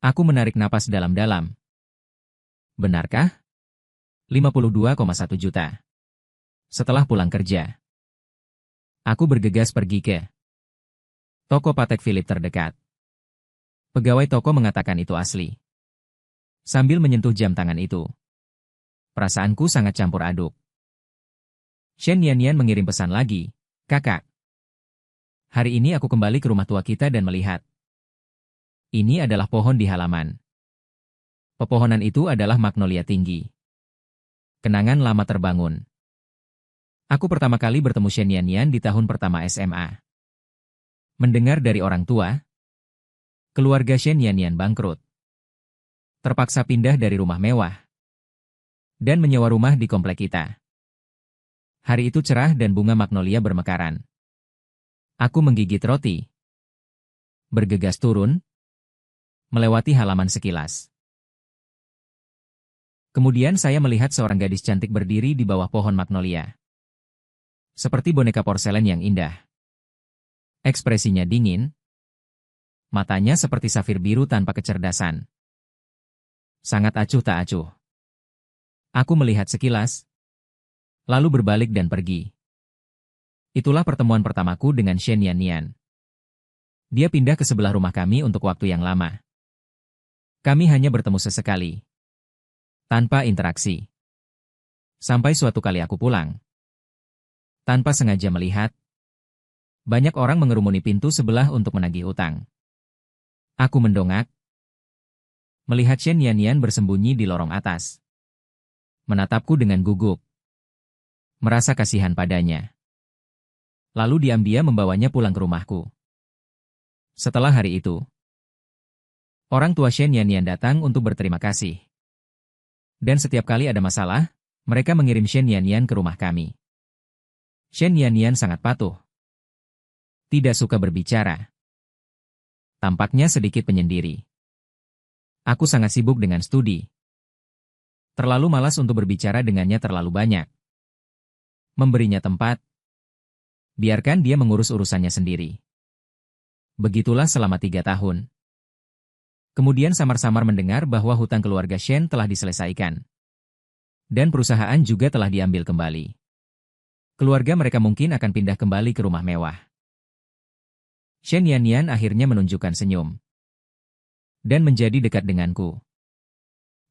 Aku menarik napas dalam-dalam. Benarkah? 52,1 juta. Setelah pulang kerja, aku bergegas pergi ke toko Patek Philippe terdekat. Pegawai toko mengatakan itu asli. Sambil menyentuh jam tangan itu, perasaanku sangat campur aduk. Shen Yanyan mengirim pesan lagi, kakak. Hari ini aku kembali ke rumah tua kita dan melihat. Ini adalah pohon di halaman. Pepohonan itu adalah magnolia tinggi. Kenangan lama terbangun. Aku pertama kali bertemu Shen Yanyan di tahun pertama SMA. Mendengar dari orang tua, keluarga Shen Yanyan bangkrut. Terpaksa pindah dari rumah mewah dan menyewa rumah di komplek kita. Hari itu cerah dan bunga magnolia bermekaran. Aku menggigit roti. Bergegas turun, melewati halaman sekilas. Kemudian saya melihat seorang gadis cantik berdiri di bawah pohon magnolia. Seperti boneka porselen yang indah. Ekspresinya dingin. Matanya seperti safir biru tanpa kecerdasan. Sangat acuh tak acuh. Aku melihat sekilas, lalu berbalik dan pergi. Itulah pertemuan pertamaku dengan Shen Yanyan. Dia pindah ke sebelah rumah kami untuk waktu yang lama. Kami hanya bertemu sesekali. Tanpa interaksi. Sampai suatu kali aku pulang. Tanpa sengaja melihat, banyak orang mengerumuni pintu sebelah untuk menagih utang. Aku mendongak. Melihat Shen Yanyan bersembunyi di lorong atas. Menatapku dengan gugup. Merasa kasihan padanya. Lalu diam-diam membawanya pulang ke rumahku. Setelah hari itu, orang tua Shen Yanyan datang untuk berterima kasih. Dan setiap kali ada masalah, mereka mengirim Shen Yanyan ke rumah kami. Shen Yanyan sangat patuh. Tidak suka berbicara. Tampaknya sedikit penyendiri. Aku sangat sibuk dengan studi. Terlalu malas untuk berbicara dengannya terlalu banyak. Memberinya tempat. Biarkan dia mengurus urusannya sendiri. Begitulah selama 3 tahun. Kemudian samar-samar mendengar bahwa hutang keluarga Shen telah diselesaikan. Dan perusahaan juga telah diambil kembali. Keluarga mereka mungkin akan pindah kembali ke rumah mewah. Shen Yanyan akhirnya menunjukkan senyum. Dan menjadi dekat denganku.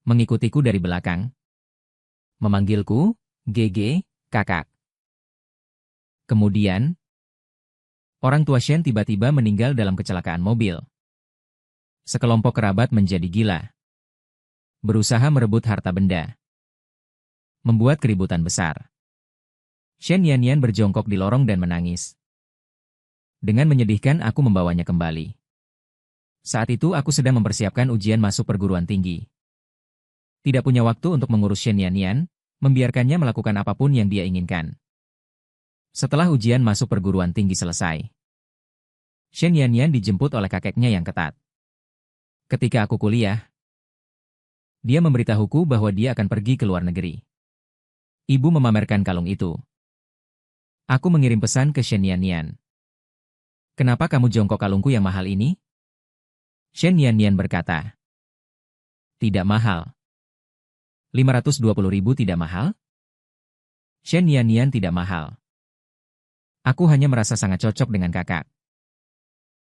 Mengikutiku dari belakang. Memanggilku, Gege, kakak. Kemudian, orang tua Shen tiba-tiba meninggal dalam kecelakaan mobil. Sekelompok kerabat menjadi gila. Berusaha merebut harta benda. Membuat keributan besar. Shen Yanyan berjongkok di lorong dan menangis. Dengan menyedihkan aku membawanya kembali. Saat itu aku sedang mempersiapkan ujian masuk perguruan tinggi. Tidak punya waktu untuk mengurus Shen Yanyan, membiarkannya melakukan apapun yang dia inginkan. Setelah ujian masuk perguruan tinggi selesai, Shen Yanyan dijemput oleh kakeknya yang ketat. Ketika aku kuliah, dia memberitahuku bahwa dia akan pergi ke luar negeri. Ibu memamerkan kalung itu. Aku mengirim pesan ke Shen Yanyan. Kenapa kamu jongkok kalungku yang mahal ini? Shen Yanyan berkata. Tidak mahal. 520.000 tidak mahal? Shen Yanyan tidak mahal. Aku hanya merasa sangat cocok dengan kakak.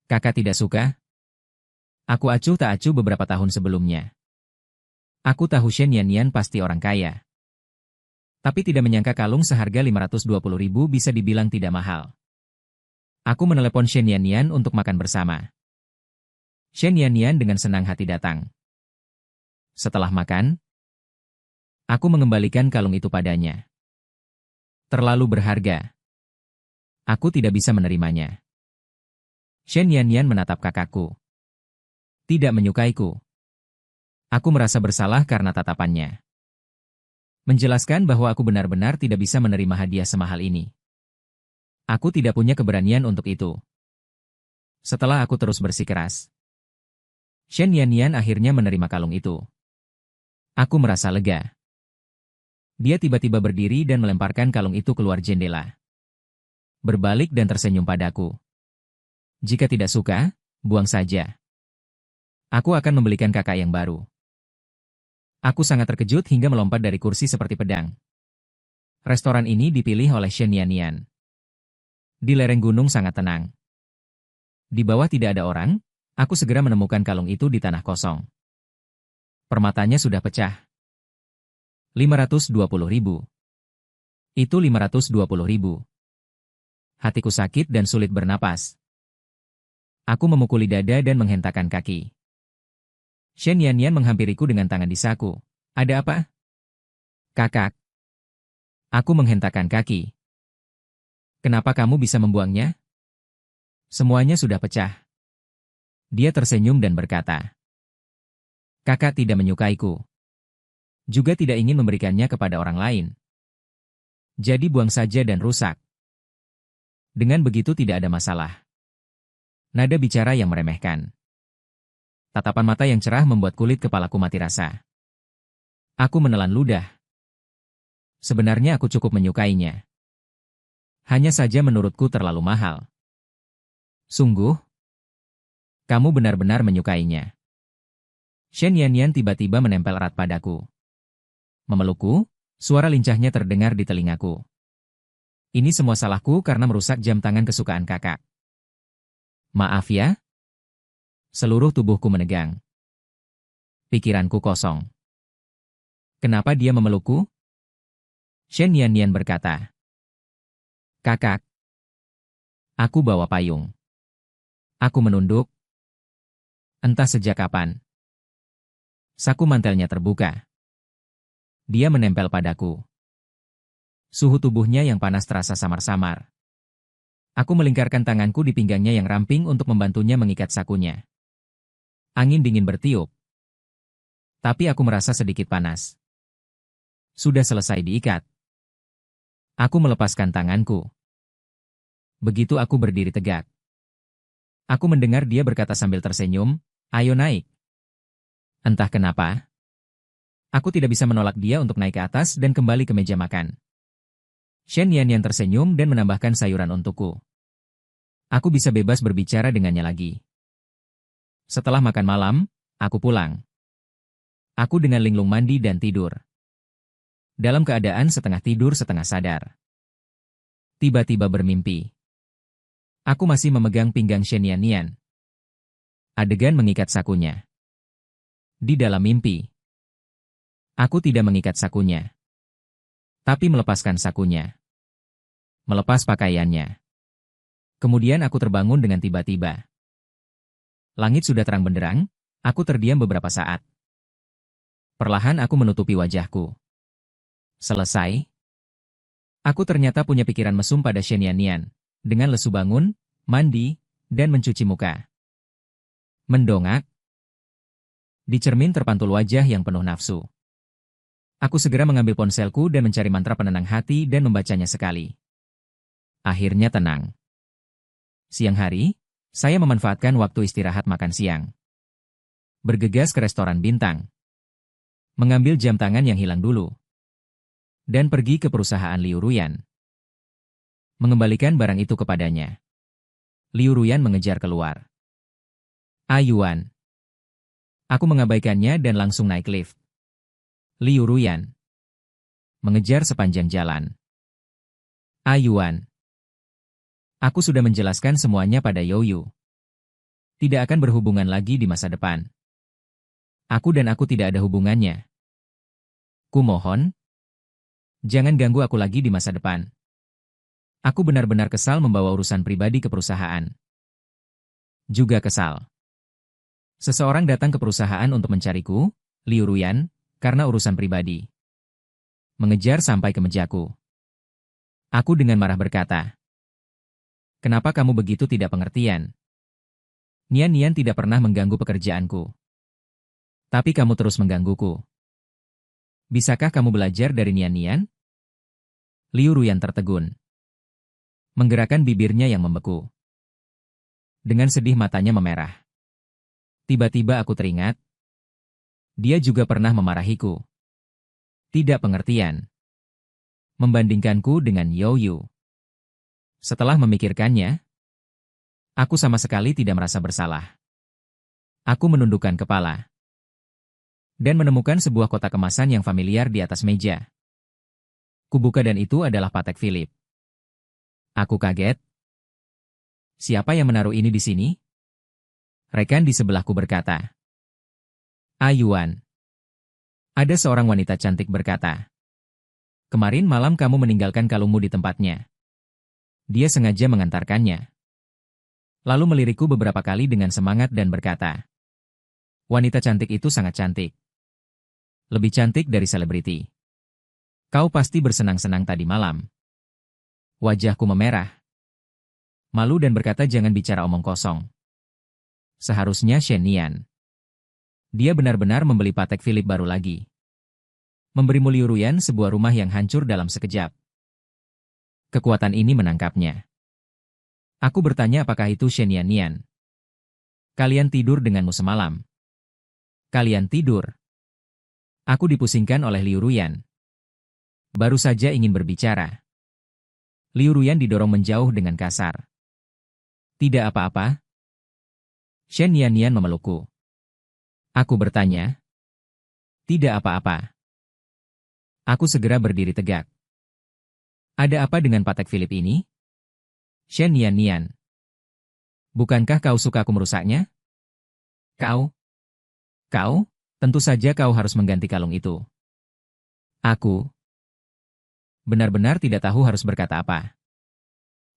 Kakak tidak suka? Aku acuh tak acuh beberapa tahun sebelumnya. Aku tahu Shen Yanyan pasti orang kaya. Tapi tidak menyangka kalung seharga 520.000 bisa dibilang tidak mahal. Aku menelepon Shen Yanyan untuk makan bersama. Shen Yanyan dengan senang hati datang. Setelah makan, aku mengembalikan kalung itu padanya. Terlalu berharga. Aku tidak bisa menerimanya. Shen Yanyan menatap kakakku. Tidak menyukaiku. Aku merasa bersalah karena tatapannya. Menjelaskan bahwa aku benar-benar tidak bisa menerima hadiah semahal ini. Aku tidak punya keberanian untuk itu. Setelah aku terus bersikeras, Shen Yanyan akhirnya menerima kalung itu. Aku merasa lega. Dia tiba-tiba berdiri dan melemparkan kalung itu keluar jendela. Berbalik dan tersenyum padaku. Jika tidak suka, buang saja. Aku akan membelikan kakak yang baru. Aku sangat terkejut hingga melompat dari kursi seperti pedang. Restoran ini dipilih oleh Shen Yanyan. Di lereng gunung sangat tenang. Di bawah tidak ada orang, aku segera menemukan kalung itu di tanah kosong. Permatanya sudah pecah. 520.000. Itu 520.000. Hatiku sakit dan sulit bernapas. Aku memukuli dada dan menghentakkan kaki. Shen Yanyan menghampiriku dengan tangan di saku. Ada apa? Kakak. Aku menghentakkan kaki. Kenapa kamu bisa membuangnya? Semuanya sudah pecah. Dia tersenyum dan berkata. Kakak tidak menyukaiku. Juga tidak ingin memberikannya kepada orang lain. Jadi buang saja dan rusak. Dengan begitu tidak ada masalah. Nada bicara yang meremehkan. Tatapan mata yang cerah membuat kulit kepalaku mati rasa. Aku menelan ludah. Sebenarnya aku cukup menyukainya. Hanya saja menurutku terlalu mahal. Sungguh? Kamu benar-benar menyukainya. Shen Yanyan tiba-tiba menempel erat padaku. Memelukku, suara lincahnya terdengar di telingaku. Ini semua salahku karena merusak jam tangan kesukaan kakak. Maaf ya. Seluruh tubuhku menegang. Pikiranku kosong. Kenapa dia memelukku? Shen Yanyan berkata. Kakak. Aku bawa payung. Aku menunduk. Entah sejak kapan. Saku mantelnya terbuka. Dia menempel padaku. Suhu tubuhnya yang panas terasa samar-samar. Aku melingkarkan tanganku di pinggangnya yang ramping untuk membantunya mengikat sakunya. Angin dingin bertiup. Tapi aku merasa sedikit panas. Sudah selesai diikat. Aku melepaskan tanganku. Begitu aku berdiri tegak. Aku mendengar dia berkata sambil tersenyum, ayo naik. Entah kenapa. Aku tidak bisa menolak dia untuk naik ke atas dan kembali ke meja makan. Shen Yanyan tersenyum dan menambahkan sayuran untukku. Aku bisa bebas berbicara dengannya lagi. Setelah makan malam, aku pulang. Aku dengan linglung mandi dan tidur. Dalam keadaan setengah tidur setengah sadar. Tiba-tiba bermimpi. Aku masih memegang pinggang Shen Yanyan. Adegan mengikat sakunya. Di dalam mimpi. Aku tidak mengikat sakunya. Tapi melepaskan sakunya. Melepas pakaiannya. Kemudian aku terbangun dengan tiba-tiba. Langit sudah terang benderang, aku terdiam beberapa saat. Perlahan aku menutupi wajahku. Selesai. Aku ternyata punya pikiran mesum pada Shen Yanyan, dengan lesu bangun, mandi, dan mencuci muka. Mendongak. Di cermin terpantul wajah yang penuh nafsu. Aku segera mengambil ponselku dan mencari mantra penenang hati dan membacanya sekali. Akhirnya tenang. Siang hari, saya memanfaatkan waktu istirahat makan siang. Bergegas ke restoran bintang. Mengambil jam tangan yang hilang dulu. Dan pergi ke perusahaan Liu Ruyan. Mengembalikan barang itu kepadanya. Liu Ruyan mengejar keluar. Ayuan. Aku mengabaikannya dan langsung naik lift. Liu Ruyan. Mengejar sepanjang jalan. Ayuan. Aku sudah menjelaskan semuanya pada Youyu. Tidak akan berhubungan lagi di masa depan. Aku dan aku tidak ada hubungannya. Kumohon, jangan ganggu aku lagi di masa depan. Aku benar-benar kesal membawa urusan pribadi ke perusahaan. Juga kesal. Seseorang datang ke perusahaan untuk mencariku, Liu Ruyan, karena urusan pribadi. Mengejar sampai ke mejaku. Aku dengan marah berkata, "Kenapa kamu begitu tidak pengertian? Nian tidak pernah mengganggu pekerjaanku. Tapi kamu terus menggangguku. Bisakah kamu belajar dari Nian?" Liu Ruyan tertegun. Menggerakkan bibirnya yang membeku. Dengan sedih matanya memerah. Tiba-tiba aku teringat. Dia juga pernah memarahiku. Tidak pengertian. Membandingkanku dengan Yo Yu. Setelah memikirkannya, aku sama sekali tidak merasa bersalah. Aku menundukkan kepala. Dan menemukan sebuah kotak kemasan yang familiar di atas meja. Kubuka dan itu adalah Patek Philippe. Aku kaget. Siapa yang menaruh ini di sini? Rekan di sebelahku berkata. Ayuan. Ada seorang wanita cantik berkata. Kemarin malam kamu meninggalkan kalungmu di tempatnya. Dia sengaja mengantarkannya. Lalu melirikku beberapa kali dengan semangat dan berkata. Wanita cantik itu sangat cantik. Lebih cantik dari selebriti. Kau pasti bersenang-senang tadi malam. Wajahku memerah. Malu dan berkata jangan bicara omong kosong. Seharusnya Shen Nian. Dia benar-benar membeli Patek Philippe baru lagi. Memberi Liu Ruyan sebuah rumah yang hancur dalam sekejap. Kekuatan ini menangkapnya. Aku bertanya apakah itu Shen Nian. Kalian tidur denganmu semalam. Kalian tidur. Aku dipusingkan oleh Liu Ruyan. Baru saja ingin berbicara. Liu Ruyan didorong menjauh dengan kasar. Tidak apa-apa. Shen Nian memelukku. Aku bertanya. Tidak apa-apa. Aku segera berdiri tegak. Ada apa dengan Patek Philippe ini? Shen Nian. Bukankah kau suka aku merusaknya? Kau? Tentu saja kau harus mengganti kalung itu. Aku benar-benar tidak tahu harus berkata apa.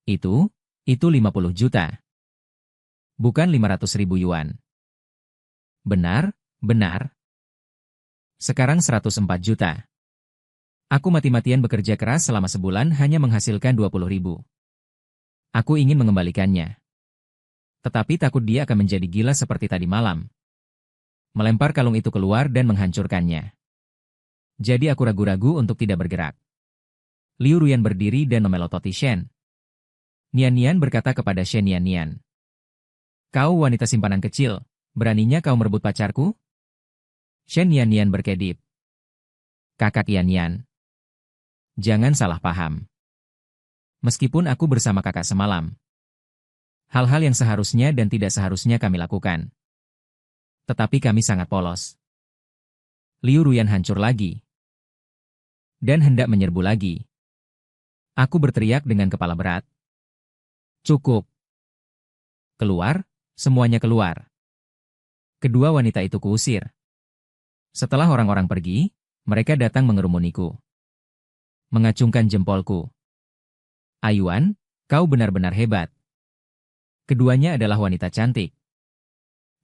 Itu 50 juta. Bukan 500.000 yuan. Benar. Sekarang 104 juta. Aku mati-matian bekerja keras selama sebulan hanya menghasilkan 20.000. Aku ingin mengembalikannya. Tetapi takut dia akan menjadi gila seperti tadi malam. Melempar kalung itu keluar dan menghancurkannya. Jadi aku ragu-ragu untuk tidak bergerak. Liu Ruyan berdiri dan memelototi Shen. Nian berkata kepada Shen Nian. Kau wanita simpanan kecil, beraninya kau merebut pacarku? Shen Nian berkedip. Kakak Nian. Jangan salah paham. Meskipun aku bersama kakak semalam. Hal-hal yang seharusnya dan tidak seharusnya kami lakukan. Tetapi kami sangat polos. Liu Ruyan hancur lagi. Dan hendak menyerbu lagi. Aku berteriak dengan kepala berat. Cukup. Keluar, semuanya keluar. Kedua wanita itu kuusir. Setelah orang-orang pergi, mereka datang mengerumuniku. Mengacungkan jempolku. Ayuan, kau benar-benar hebat. Keduanya adalah wanita cantik.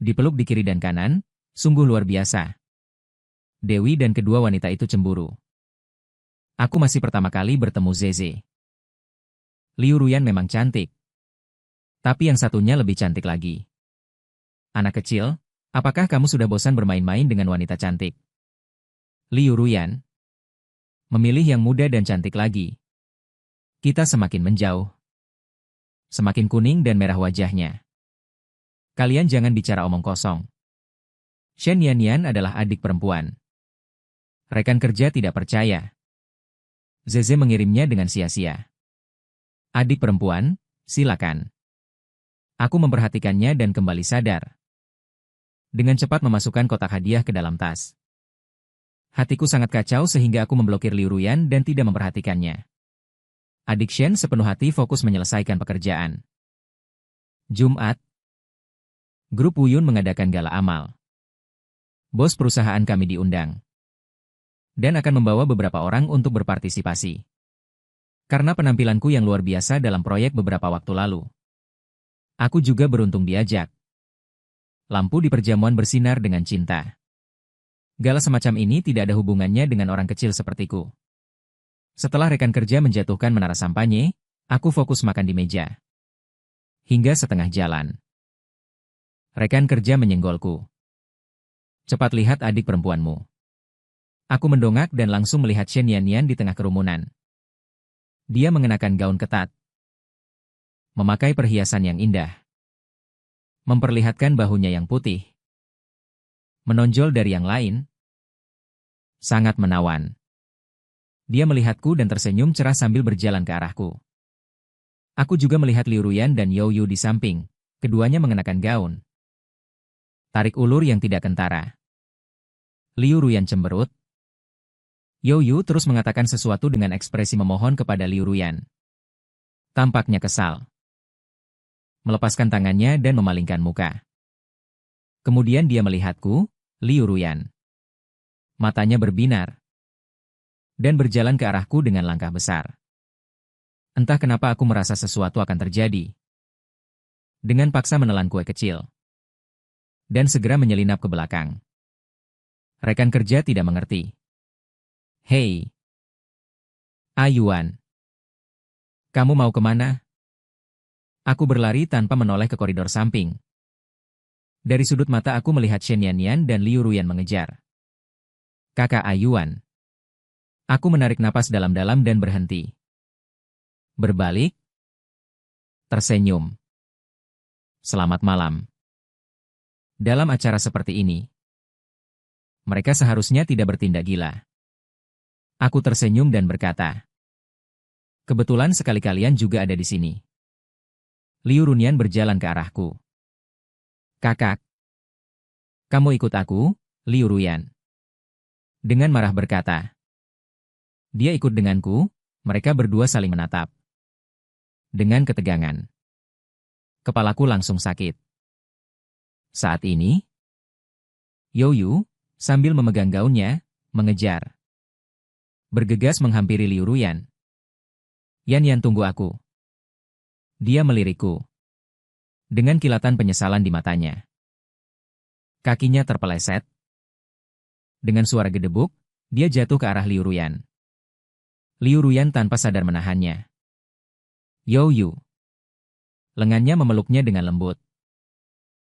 Dipeluk di kiri dan kanan, sungguh luar biasa. Dewi dan kedua wanita itu cemburu. Aku masih pertama kali bertemu Zeze. Liu Ruyan memang cantik. Tapi yang satunya lebih cantik lagi. Anak kecil, apakah kamu sudah bosan bermain-main dengan wanita cantik? Liu Ruyan. Memilih yang muda dan cantik lagi. Kita semakin menjauh. Semakin kuning dan merah wajahnya. Kalian jangan bicara omong kosong. Shen Nian adalah adik perempuan. Rekan kerja tidak percaya. Zeze mengirimnya dengan sia-sia. Adik perempuan, silakan. Aku memperhatikannya dan kembali sadar. Dengan cepat memasukkan kotak hadiah ke dalam tas. Hatiku sangat kacau sehingga aku memblokir Liu Ruyan dan tidak memperhatikannya. Adik Shen sepenuh hati fokus menyelesaikan pekerjaan. Jumat. Grup Wuyun mengadakan gala amal. Bos perusahaan kami diundang. dan akan membawa beberapa orang untuk berpartisipasi. Karena penampilanku yang luar biasa dalam proyek beberapa waktu lalu. Aku juga beruntung diajak. Lampu di perjamuan bersinar dengan cinta. Gala semacam ini tidak ada hubungannya dengan orang kecil sepertiku. Setelah rekan kerja menjatuhkan menara sampanye, aku fokus makan di meja. Hingga setengah jalan. Rekan kerja menyenggolku. Cepat lihat adik perempuanmu. Aku mendongak dan langsung melihat Shen Yanyan di tengah kerumunan. Dia mengenakan gaun ketat. Memakai perhiasan yang indah. Memperlihatkan bahunya yang putih. Menonjol dari yang lain. Sangat menawan. Dia melihatku dan tersenyum cerah sambil berjalan ke arahku. Aku juga melihat Liu Ruyan dan You Yu di samping. Keduanya mengenakan gaun. Tarik ulur yang tidak kentara. Liu Ruyan cemberut. You Yu terus mengatakan sesuatu dengan ekspresi memohon kepada Liu Ruyan. Tampaknya kesal. Melepaskan tangannya dan memalingkan muka. Kemudian dia melihatku, Liu Ruyan. Matanya berbinar. Dan berjalan ke arahku dengan langkah besar. Entah kenapa aku merasa sesuatu akan terjadi. Dengan paksa menelan kue kecil. Dan segera menyelinap ke belakang. Rekan kerja tidak mengerti. Hei. Ayuan. Kamu mau kemana? Aku berlari tanpa menoleh ke koridor samping. Dari sudut mata aku melihat Shen Yanyan dan Liu Ruyan mengejar. Kakak Ayuan. Aku menarik napas dalam-dalam dan berhenti. Berbalik. Tersenyum. Selamat malam. Dalam acara seperti ini, mereka seharusnya tidak bertindak gila. Aku tersenyum dan berkata, kebetulan sekali kalian juga ada di sini. Liu Runyan berjalan ke arahku. Kakak. Kamu ikut aku, Liu Ruyan. Dengan marah berkata. Dia ikut denganku, mereka berdua saling menatap. Dengan ketegangan. Kepalaku langsung sakit. Saat ini, You Yu, sambil memegang gaunnya, mengejar. Bergegas menghampiri Liu Ruyan. Yan tunggu aku. Dia melirikku. Dengan kilatan penyesalan di matanya. Kakinya terpeleset. Dengan suara gedebuk, dia jatuh ke arah Liu Ruyan. Liu Ruyan tanpa sadar menahannya. You Yu. Lengannya memeluknya dengan lembut.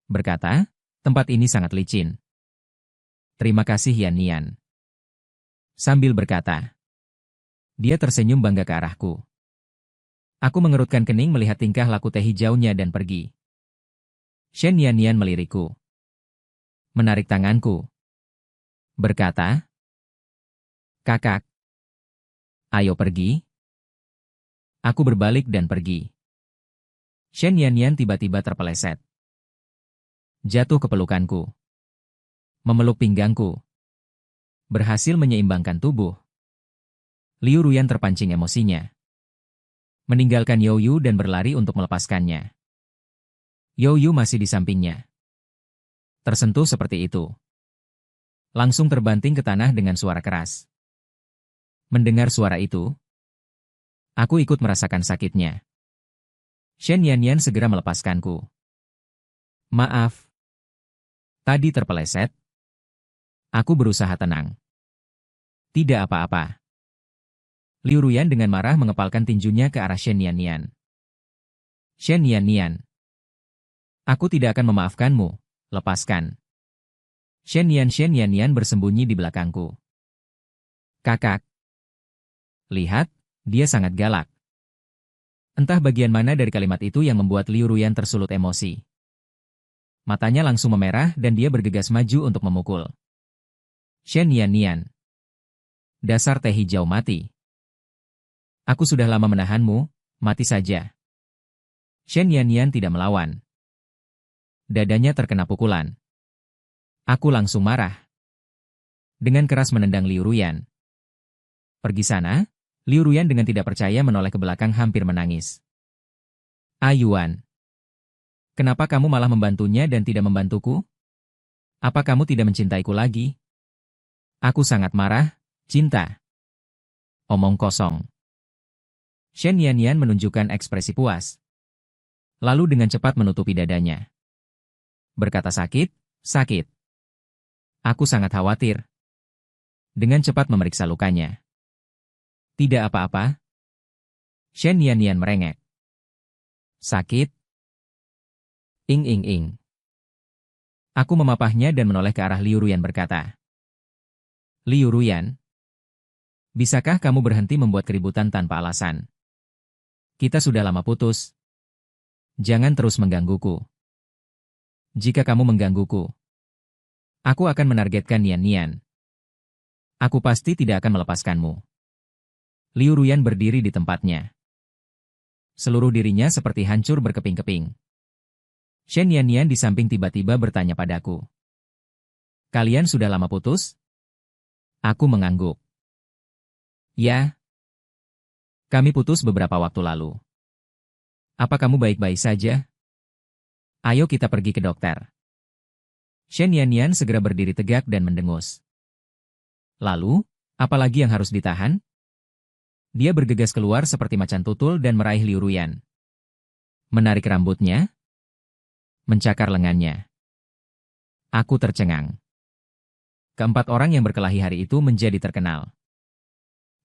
Berkata, tempat ini sangat licin. Terima kasih Yan. Sambil berkata. Dia tersenyum bangga ke arahku. Aku mengerutkan kening melihat tingkah laku teh hijaunya dan pergi. Shen Yanyan melirikku. Menarik tanganku. Berkata, kakak. Ayo pergi. Aku berbalik dan pergi. Shen Yanyan tiba-tiba terpeleset. Jatuh ke pelukanku. Memeluk pinggangku. Berhasil menyeimbangkan tubuh. Liu Ruyan terpancing emosinya. Meninggalkan You Yu dan berlari untuk melepaskannya. You Yu masih di sampingnya. Tersentuh seperti itu. Langsung terbanting ke tanah dengan suara keras. Mendengar suara itu, aku ikut merasakan sakitnya. Shen Yanyan segera melepaskanku. Maaf. Tadi terpeleset. Aku berusaha tenang. Tidak apa-apa. Liu Ruyan dengan marah mengepalkan tinjunya ke arah Shen Yanyan. Shen Yanyan. Aku tidak akan memaafkanmu, lepaskan. Shen Yanyan bersembunyi di belakangku. Kakak. Lihat, dia sangat galak. Entah bagian mana dari kalimat itu yang membuat Liu Ruyan tersulut emosi. Matanya langsung memerah dan dia bergegas maju untuk memukul. Shen Yanyan. Dasar teh hijau mati. Aku sudah lama menahanmu, mati saja. Shen Yanyan tidak melawan. Dadanya terkena pukulan. Aku langsung marah. Dengan keras menendang Liu Ruyan. Pergi sana, Liu Ruyan dengan tidak percaya menoleh ke belakang hampir menangis. Ayuan. Kenapa kamu malah membantunya dan tidak membantuku? Apa kamu tidak mencintaiku lagi? Aku sangat marah, Cinta. Omong kosong. Shen Yanyan menunjukkan ekspresi puas. Lalu dengan cepat menutupi dadanya. Berkata sakit, sakit. Aku sangat khawatir. Dengan cepat memeriksa lukanya. Tidak apa-apa. Shen Yanyan merengek. Sakit? Ing. Aku memapahnya dan menoleh ke arah Liu Ruyan berkata. Liu Ruyan, bisakah kamu berhenti membuat keributan tanpa alasan? Kita sudah lama putus. Jangan terus menggangguku. Jika kamu menggangguku, aku akan menargetkan Nian. Aku pasti tidak akan melepaskanmu. Liu Ruyan berdiri di tempatnya. Seluruh dirinya seperti hancur berkeping-keping. Shen Yanyan di samping tiba-tiba bertanya padaku. Kalian sudah lama putus? Aku mengangguk. Ya. Kami putus beberapa waktu lalu. Apa kamu baik-baik saja? Ayo kita pergi ke dokter. Shen Yanyan segera berdiri tegak dan mendengus. Lalu, apa lagi yang harus ditahan? Dia bergegas keluar seperti macan tutul dan meraih Liu Ruyan. Menarik rambutnya. Mencakar lengannya. Aku tercengang. Keempat orang yang berkelahi hari itu menjadi terkenal.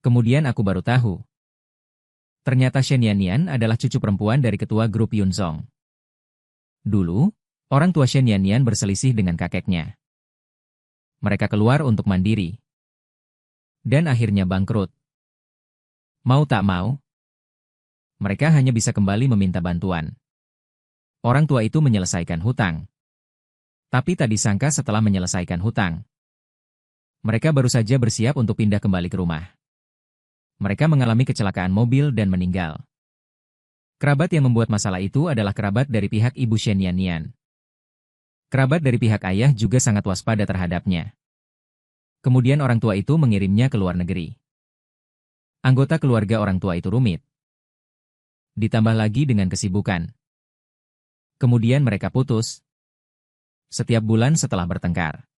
Kemudian aku baru tahu. Ternyata Shen Yanyan adalah cucu perempuan dari ketua grup Yunzong. Dulu, orang tua Shen Yanyan berselisih dengan kakeknya. Mereka keluar untuk mandiri. Dan akhirnya bangkrut. Mau tak mau, mereka hanya bisa kembali meminta bantuan. Orang tua itu menyelesaikan hutang. Tapi tak disangka setelah menyelesaikan hutang, mereka baru saja bersiap untuk pindah kembali ke rumah. Mereka mengalami kecelakaan mobil dan meninggal. Kerabat yang membuat masalah itu adalah kerabat dari pihak ibu Shen Yanyan. Kerabat dari pihak ayah juga sangat waspada terhadapnya. Kemudian orang tua itu mengirimnya ke luar negeri. Anggota keluarga orang tua itu rumit. Ditambah lagi dengan kesibukan. Kemudian mereka putus. Setiap bulan setelah bertengkar,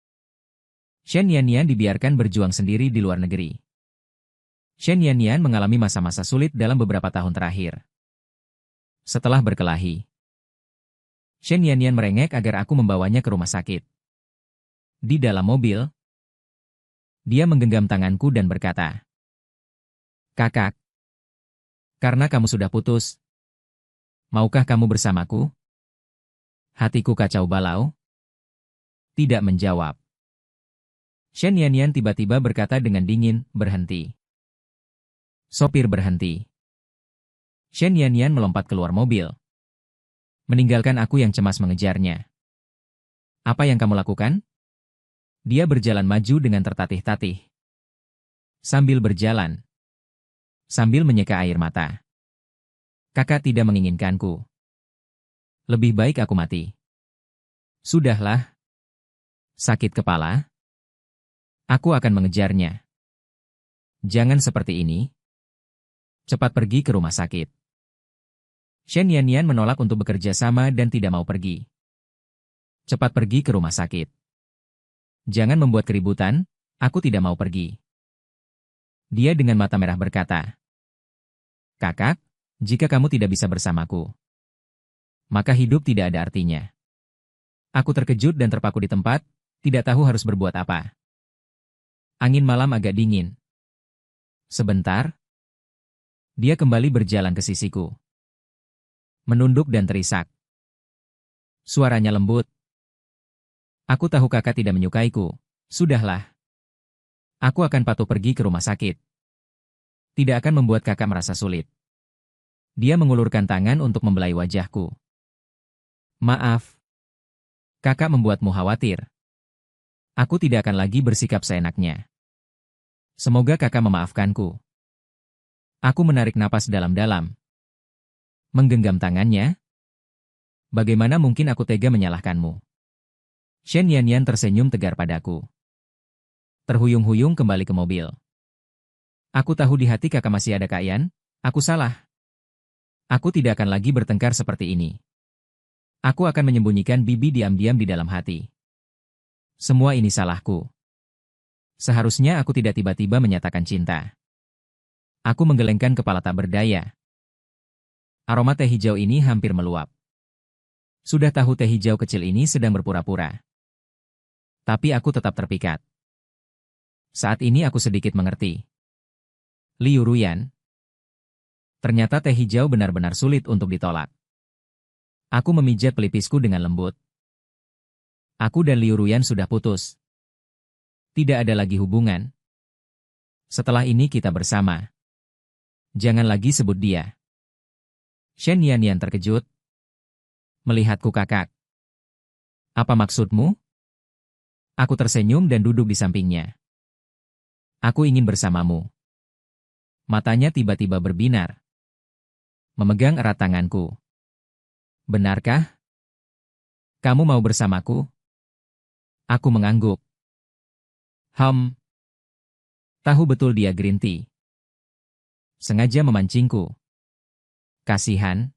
Shen Yanyan dibiarkan berjuang sendiri di luar negeri. Shen Yanyan mengalami masa-masa sulit dalam beberapa tahun terakhir. Setelah berkelahi, Shen Yanyan merengek agar aku membawanya ke rumah sakit. Di dalam mobil, dia menggenggam tanganku dan berkata, Kakak, karena kamu sudah putus, maukah kamu bersamaku? Hatiku kacau balau. Tidak menjawab. Shen Yanyan tiba-tiba berkata dengan dingin, berhenti. Sopir berhenti. Shen Yanyan melompat keluar mobil. Meninggalkan aku yang cemas mengejarnya. Apa yang kamu lakukan? Dia berjalan maju dengan tertatih-tatih. Sambil berjalan. Sambil menyeka air mata. Kakak tidak menginginkanku. Lebih baik aku mati. Sudahlah. Sakit kepala? Aku akan mengejarnya. Jangan seperti ini. Cepat pergi ke rumah sakit. Shen Yanyan menolak untuk bekerja sama dan tidak mau pergi. Cepat pergi ke rumah sakit. Jangan membuat keributan, aku tidak mau pergi. Dia dengan mata merah berkata, Kakak, jika kamu tidak bisa bersamaku, maka hidup tidak ada artinya. Aku terkejut dan terpaku di tempat, tidak tahu harus berbuat apa. Angin malam agak dingin. Sebentar, dia kembali berjalan ke sisiku. Menunduk dan terisak. Suaranya lembut. Aku tahu kakak tidak menyukaiku. Sudahlah. Aku akan patuh pergi ke rumah sakit. Tidak akan membuat kakak merasa sulit. Dia mengulurkan tangan untuk membelai wajahku. Maaf. Kakak membuatmu khawatir. Aku tidak akan lagi bersikap seenaknya. Semoga kakak memaafkanku. Aku menarik napas dalam-dalam. Menggenggam tangannya. Bagaimana mungkin aku tega menyalahkanmu? Shen Yanyan tersenyum tegar padaku. Terhuyung-huyung kembali ke mobil. Aku tahu di hati kakak masih ada Kak Yan, aku salah. Aku tidak akan lagi bertengkar seperti ini. Aku akan menyembunyikan Bibi diam-diam di dalam hati. Semua ini salahku. Seharusnya aku tidak tiba-tiba menyatakan cinta. Aku menggelengkan kepala tak berdaya. Aroma teh hijau ini hampir meluap. Sudah tahu teh hijau kecil ini sedang berpura-pura. Tapi aku tetap terpikat. Saat ini aku sedikit mengerti. Liu Ruyan. Ternyata teh hijau benar-benar sulit untuk ditolak. Aku memijat pelipisku dengan lembut. Aku dan Liu Ruyan sudah putus. Tidak ada lagi hubungan. Setelah ini kita bersama. Jangan lagi sebut dia. Shen Yanyan terkejut. Melihatku kakak. Apa maksudmu? Aku tersenyum dan duduk di sampingnya. Aku ingin bersamamu. Matanya tiba-tiba berbinar. Memegang erat tanganku. Benarkah? Kamu mau bersamaku? Aku mengangguk. Tahu betul dia green tea. Sengaja memancingku. Kasihan.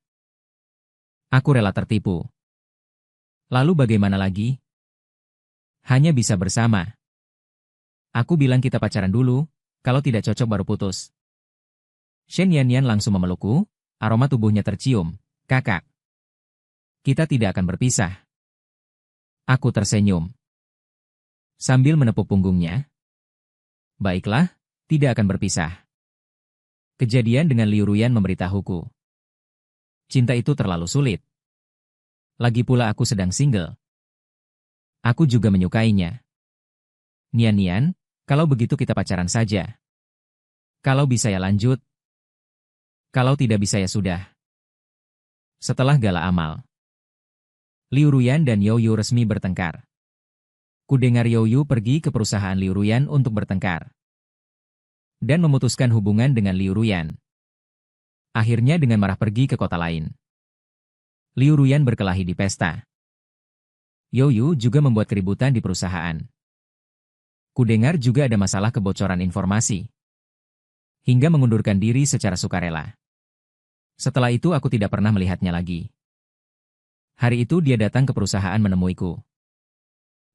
Aku rela tertipu. Lalu bagaimana lagi? Hanya bisa bersama. Aku bilang kita pacaran dulu, kalau tidak cocok baru putus. Shen Yanyan langsung memelukku, aroma tubuhnya tercium. Kakak. Kita tidak akan berpisah. Aku tersenyum. Sambil menepuk punggungnya. Baiklah, tidak akan berpisah. Kejadian dengan Liu Ruyan memberitahuku. Cinta itu terlalu sulit. Lagi pula aku sedang single. Aku juga menyukainya. Nian, kalau begitu kita pacaran saja. Kalau bisa ya lanjut. Kalau tidak bisa ya sudah. Setelah gala amal, Liu Ruyan dan You Yu resmi bertengkar. Kudengar You Yu pergi ke perusahaan Liu Ruyan untuk bertengkar. Dan memutuskan hubungan dengan Liu Ruyan. Akhirnya dengan marah pergi ke kota lain. Liu Ruyan berkelahi di pesta. You Yu juga membuat keributan di perusahaan. Kudengar juga ada masalah kebocoran informasi. Hingga mengundurkan diri secara sukarela. Setelah itu aku tidak pernah melihatnya lagi. Hari itu dia datang ke perusahaan menemuiku.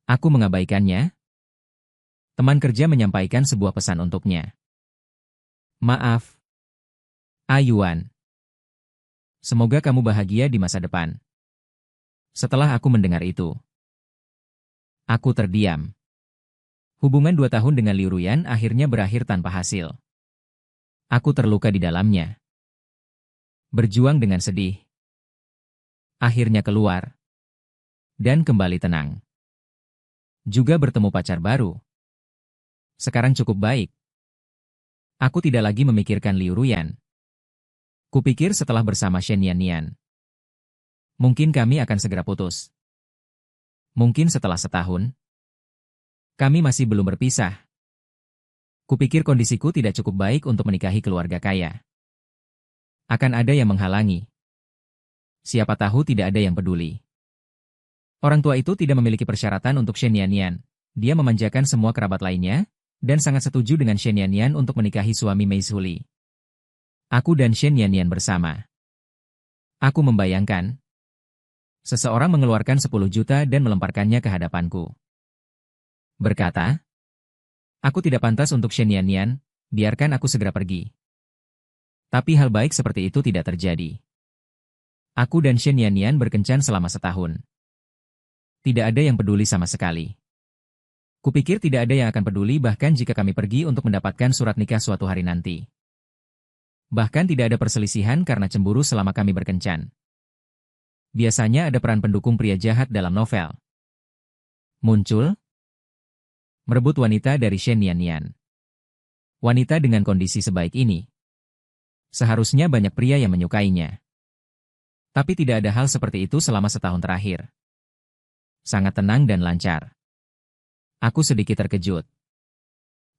Aku mengabaikannya. Teman kerja menyampaikan sebuah pesan untuknya. Maaf. Ayuan. Semoga kamu bahagia di masa depan. Setelah aku mendengar itu, aku terdiam. Hubungan 2 tahun dengan Liu Ruyan akhirnya berakhir tanpa hasil. Aku terluka di dalamnya. Berjuang dengan sedih. Akhirnya keluar. Dan kembali tenang. Juga bertemu pacar baru. Sekarang cukup baik. Aku tidak lagi memikirkan Liu Ruyan. Kupikir setelah bersama Shen Yanyan, mungkin kami akan segera putus. Mungkin setelah setahun, kami masih belum berpisah. Kupikir kondisiku tidak cukup baik untuk menikahi keluarga kaya. Akan ada yang menghalangi. Siapa tahu tidak ada yang peduli. Orang tua itu tidak memiliki persyaratan untuk Shen Yanyan. Dia memanjakan semua kerabat lainnya, dan sangat setuju dengan Shen Yanyan untuk menikahi suami Mei Zhuli. Aku dan Shen Yanyan bersama. Aku membayangkan. Seseorang mengeluarkan 10 juta dan melemparkannya ke hadapanku. Berkata, aku tidak pantas untuk Shen Yanyan, biarkan aku segera pergi. Tapi hal baik seperti itu tidak terjadi. Aku dan Shen Yanyan berkencan selama setahun. Tidak ada yang peduli sama sekali. Kupikir tidak ada yang akan peduli bahkan jika kami pergi untuk mendapatkan surat nikah suatu hari nanti. Bahkan tidak ada perselisihan karena cemburu selama kami berkencan. Biasanya ada peran pendukung pria jahat dalam novel. Muncul. Merebut wanita dari Shen Yanyan. Wanita dengan kondisi sebaik ini. Seharusnya banyak pria yang menyukainya. Tapi tidak ada hal seperti itu selama setahun terakhir. Sangat tenang dan lancar. Aku sedikit terkejut.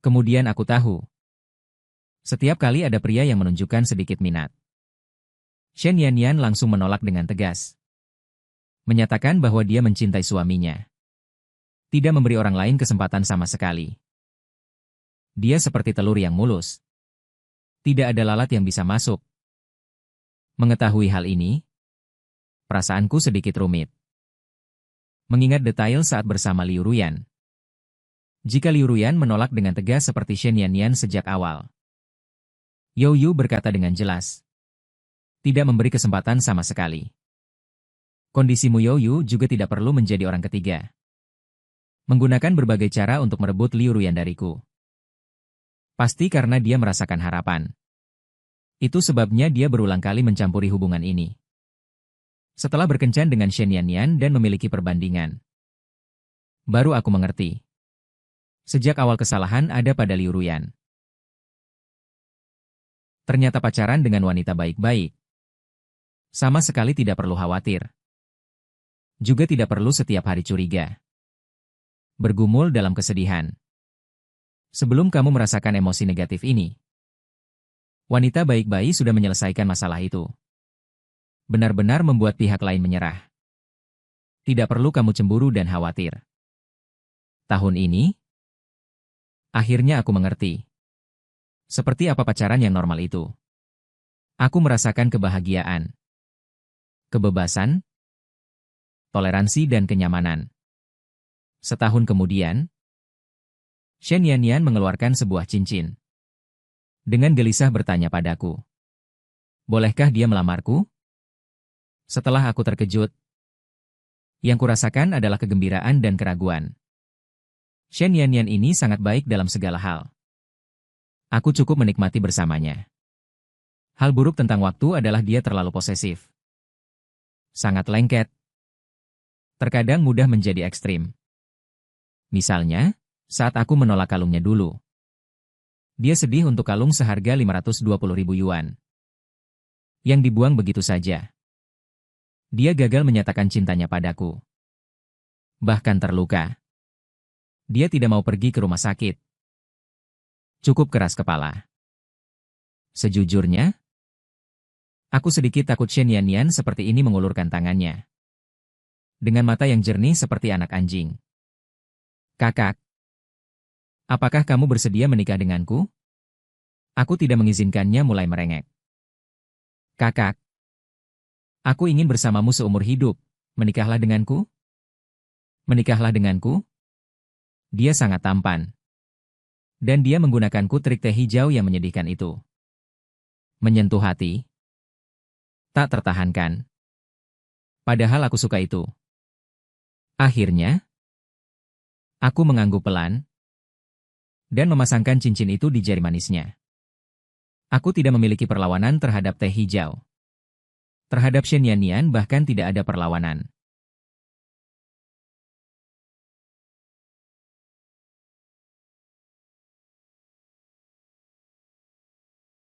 Kemudian aku tahu. Setiap kali ada pria yang menunjukkan sedikit minat, Shen Yanyan langsung menolak dengan tegas. Menyatakan bahwa dia mencintai suaminya. Tidak memberi orang lain kesempatan sama sekali. Dia seperti telur yang mulus. Tidak ada lalat yang bisa masuk. Mengetahui hal ini, perasaanku sedikit rumit. Mengingat detail saat bersama Liu Ruyan. Jika Liu Ruyan menolak dengan tegas seperti Shen Yanyan sejak awal. You Yu berkata dengan jelas. Tidak memberi kesempatan sama sekali. Kondisimu You Yu juga tidak perlu menjadi orang ketiga. Menggunakan berbagai cara untuk merebut Liu Ruyan dariku. Pasti karena dia merasakan harapan. Itu sebabnya dia berulang kali mencampuri hubungan ini. Setelah berkencan dengan Shen Yanyan dan memiliki perbandingan. Baru aku mengerti. Sejak awal kesalahan ada pada Liu Ruyan. Ternyata pacaran dengan wanita baik-baik. Sama sekali tidak perlu khawatir. Juga tidak perlu setiap hari curiga. Bergumul dalam kesedihan. Sebelum kamu merasakan emosi negatif ini, wanita baik-baik sudah menyelesaikan masalah itu. Benar-benar membuat pihak lain menyerah. Tidak perlu kamu cemburu dan khawatir. Tahun ini, akhirnya aku mengerti. Seperti apa pacaran yang normal itu. Aku merasakan kebahagiaan, kebebasan, toleransi dan kenyamanan. Setahun kemudian, Shen Yanyan mengeluarkan sebuah cincin. Dengan gelisah bertanya padaku. Bolehkah dia melamarku? Setelah aku terkejut, yang kurasakan adalah kegembiraan dan keraguan. Shen Yanyan ini sangat baik dalam segala hal. Aku cukup menikmati bersamanya. Hal buruk tentang waktu adalah dia terlalu posesif. Sangat lengket. Terkadang mudah menjadi ekstrim. Misalnya, saat aku menolak kalungnya dulu. Dia sedih untuk kalung seharga 520.000 yuan. Yang dibuang begitu saja. Dia gagal menyatakan cintanya padaku. Bahkan terluka. Dia tidak mau pergi ke rumah sakit. Cukup keras kepala. Sejujurnya, aku sedikit takut Shen Yanyan seperti ini mengulurkan tangannya. Dengan mata yang jernih seperti anak anjing. Kakak, apakah kamu bersedia menikah denganku? Aku tidak mengizinkannya mulai merengek. Kakak, aku ingin bersamamu seumur hidup. Menikahlah denganku? Menikahlah denganku? Dia sangat tampan. Dan dia menggunakanku trik teh hijau yang menyedihkan itu. Menyentuh hati. Tak tertahankan. Padahal aku suka itu. Akhirnya, aku mengangguk pelan dan memasangkan cincin itu di jari manisnya. Aku tidak memiliki perlawanan terhadap teh hijau. Terhadap Shen Yanyan bahkan tidak ada perlawanan.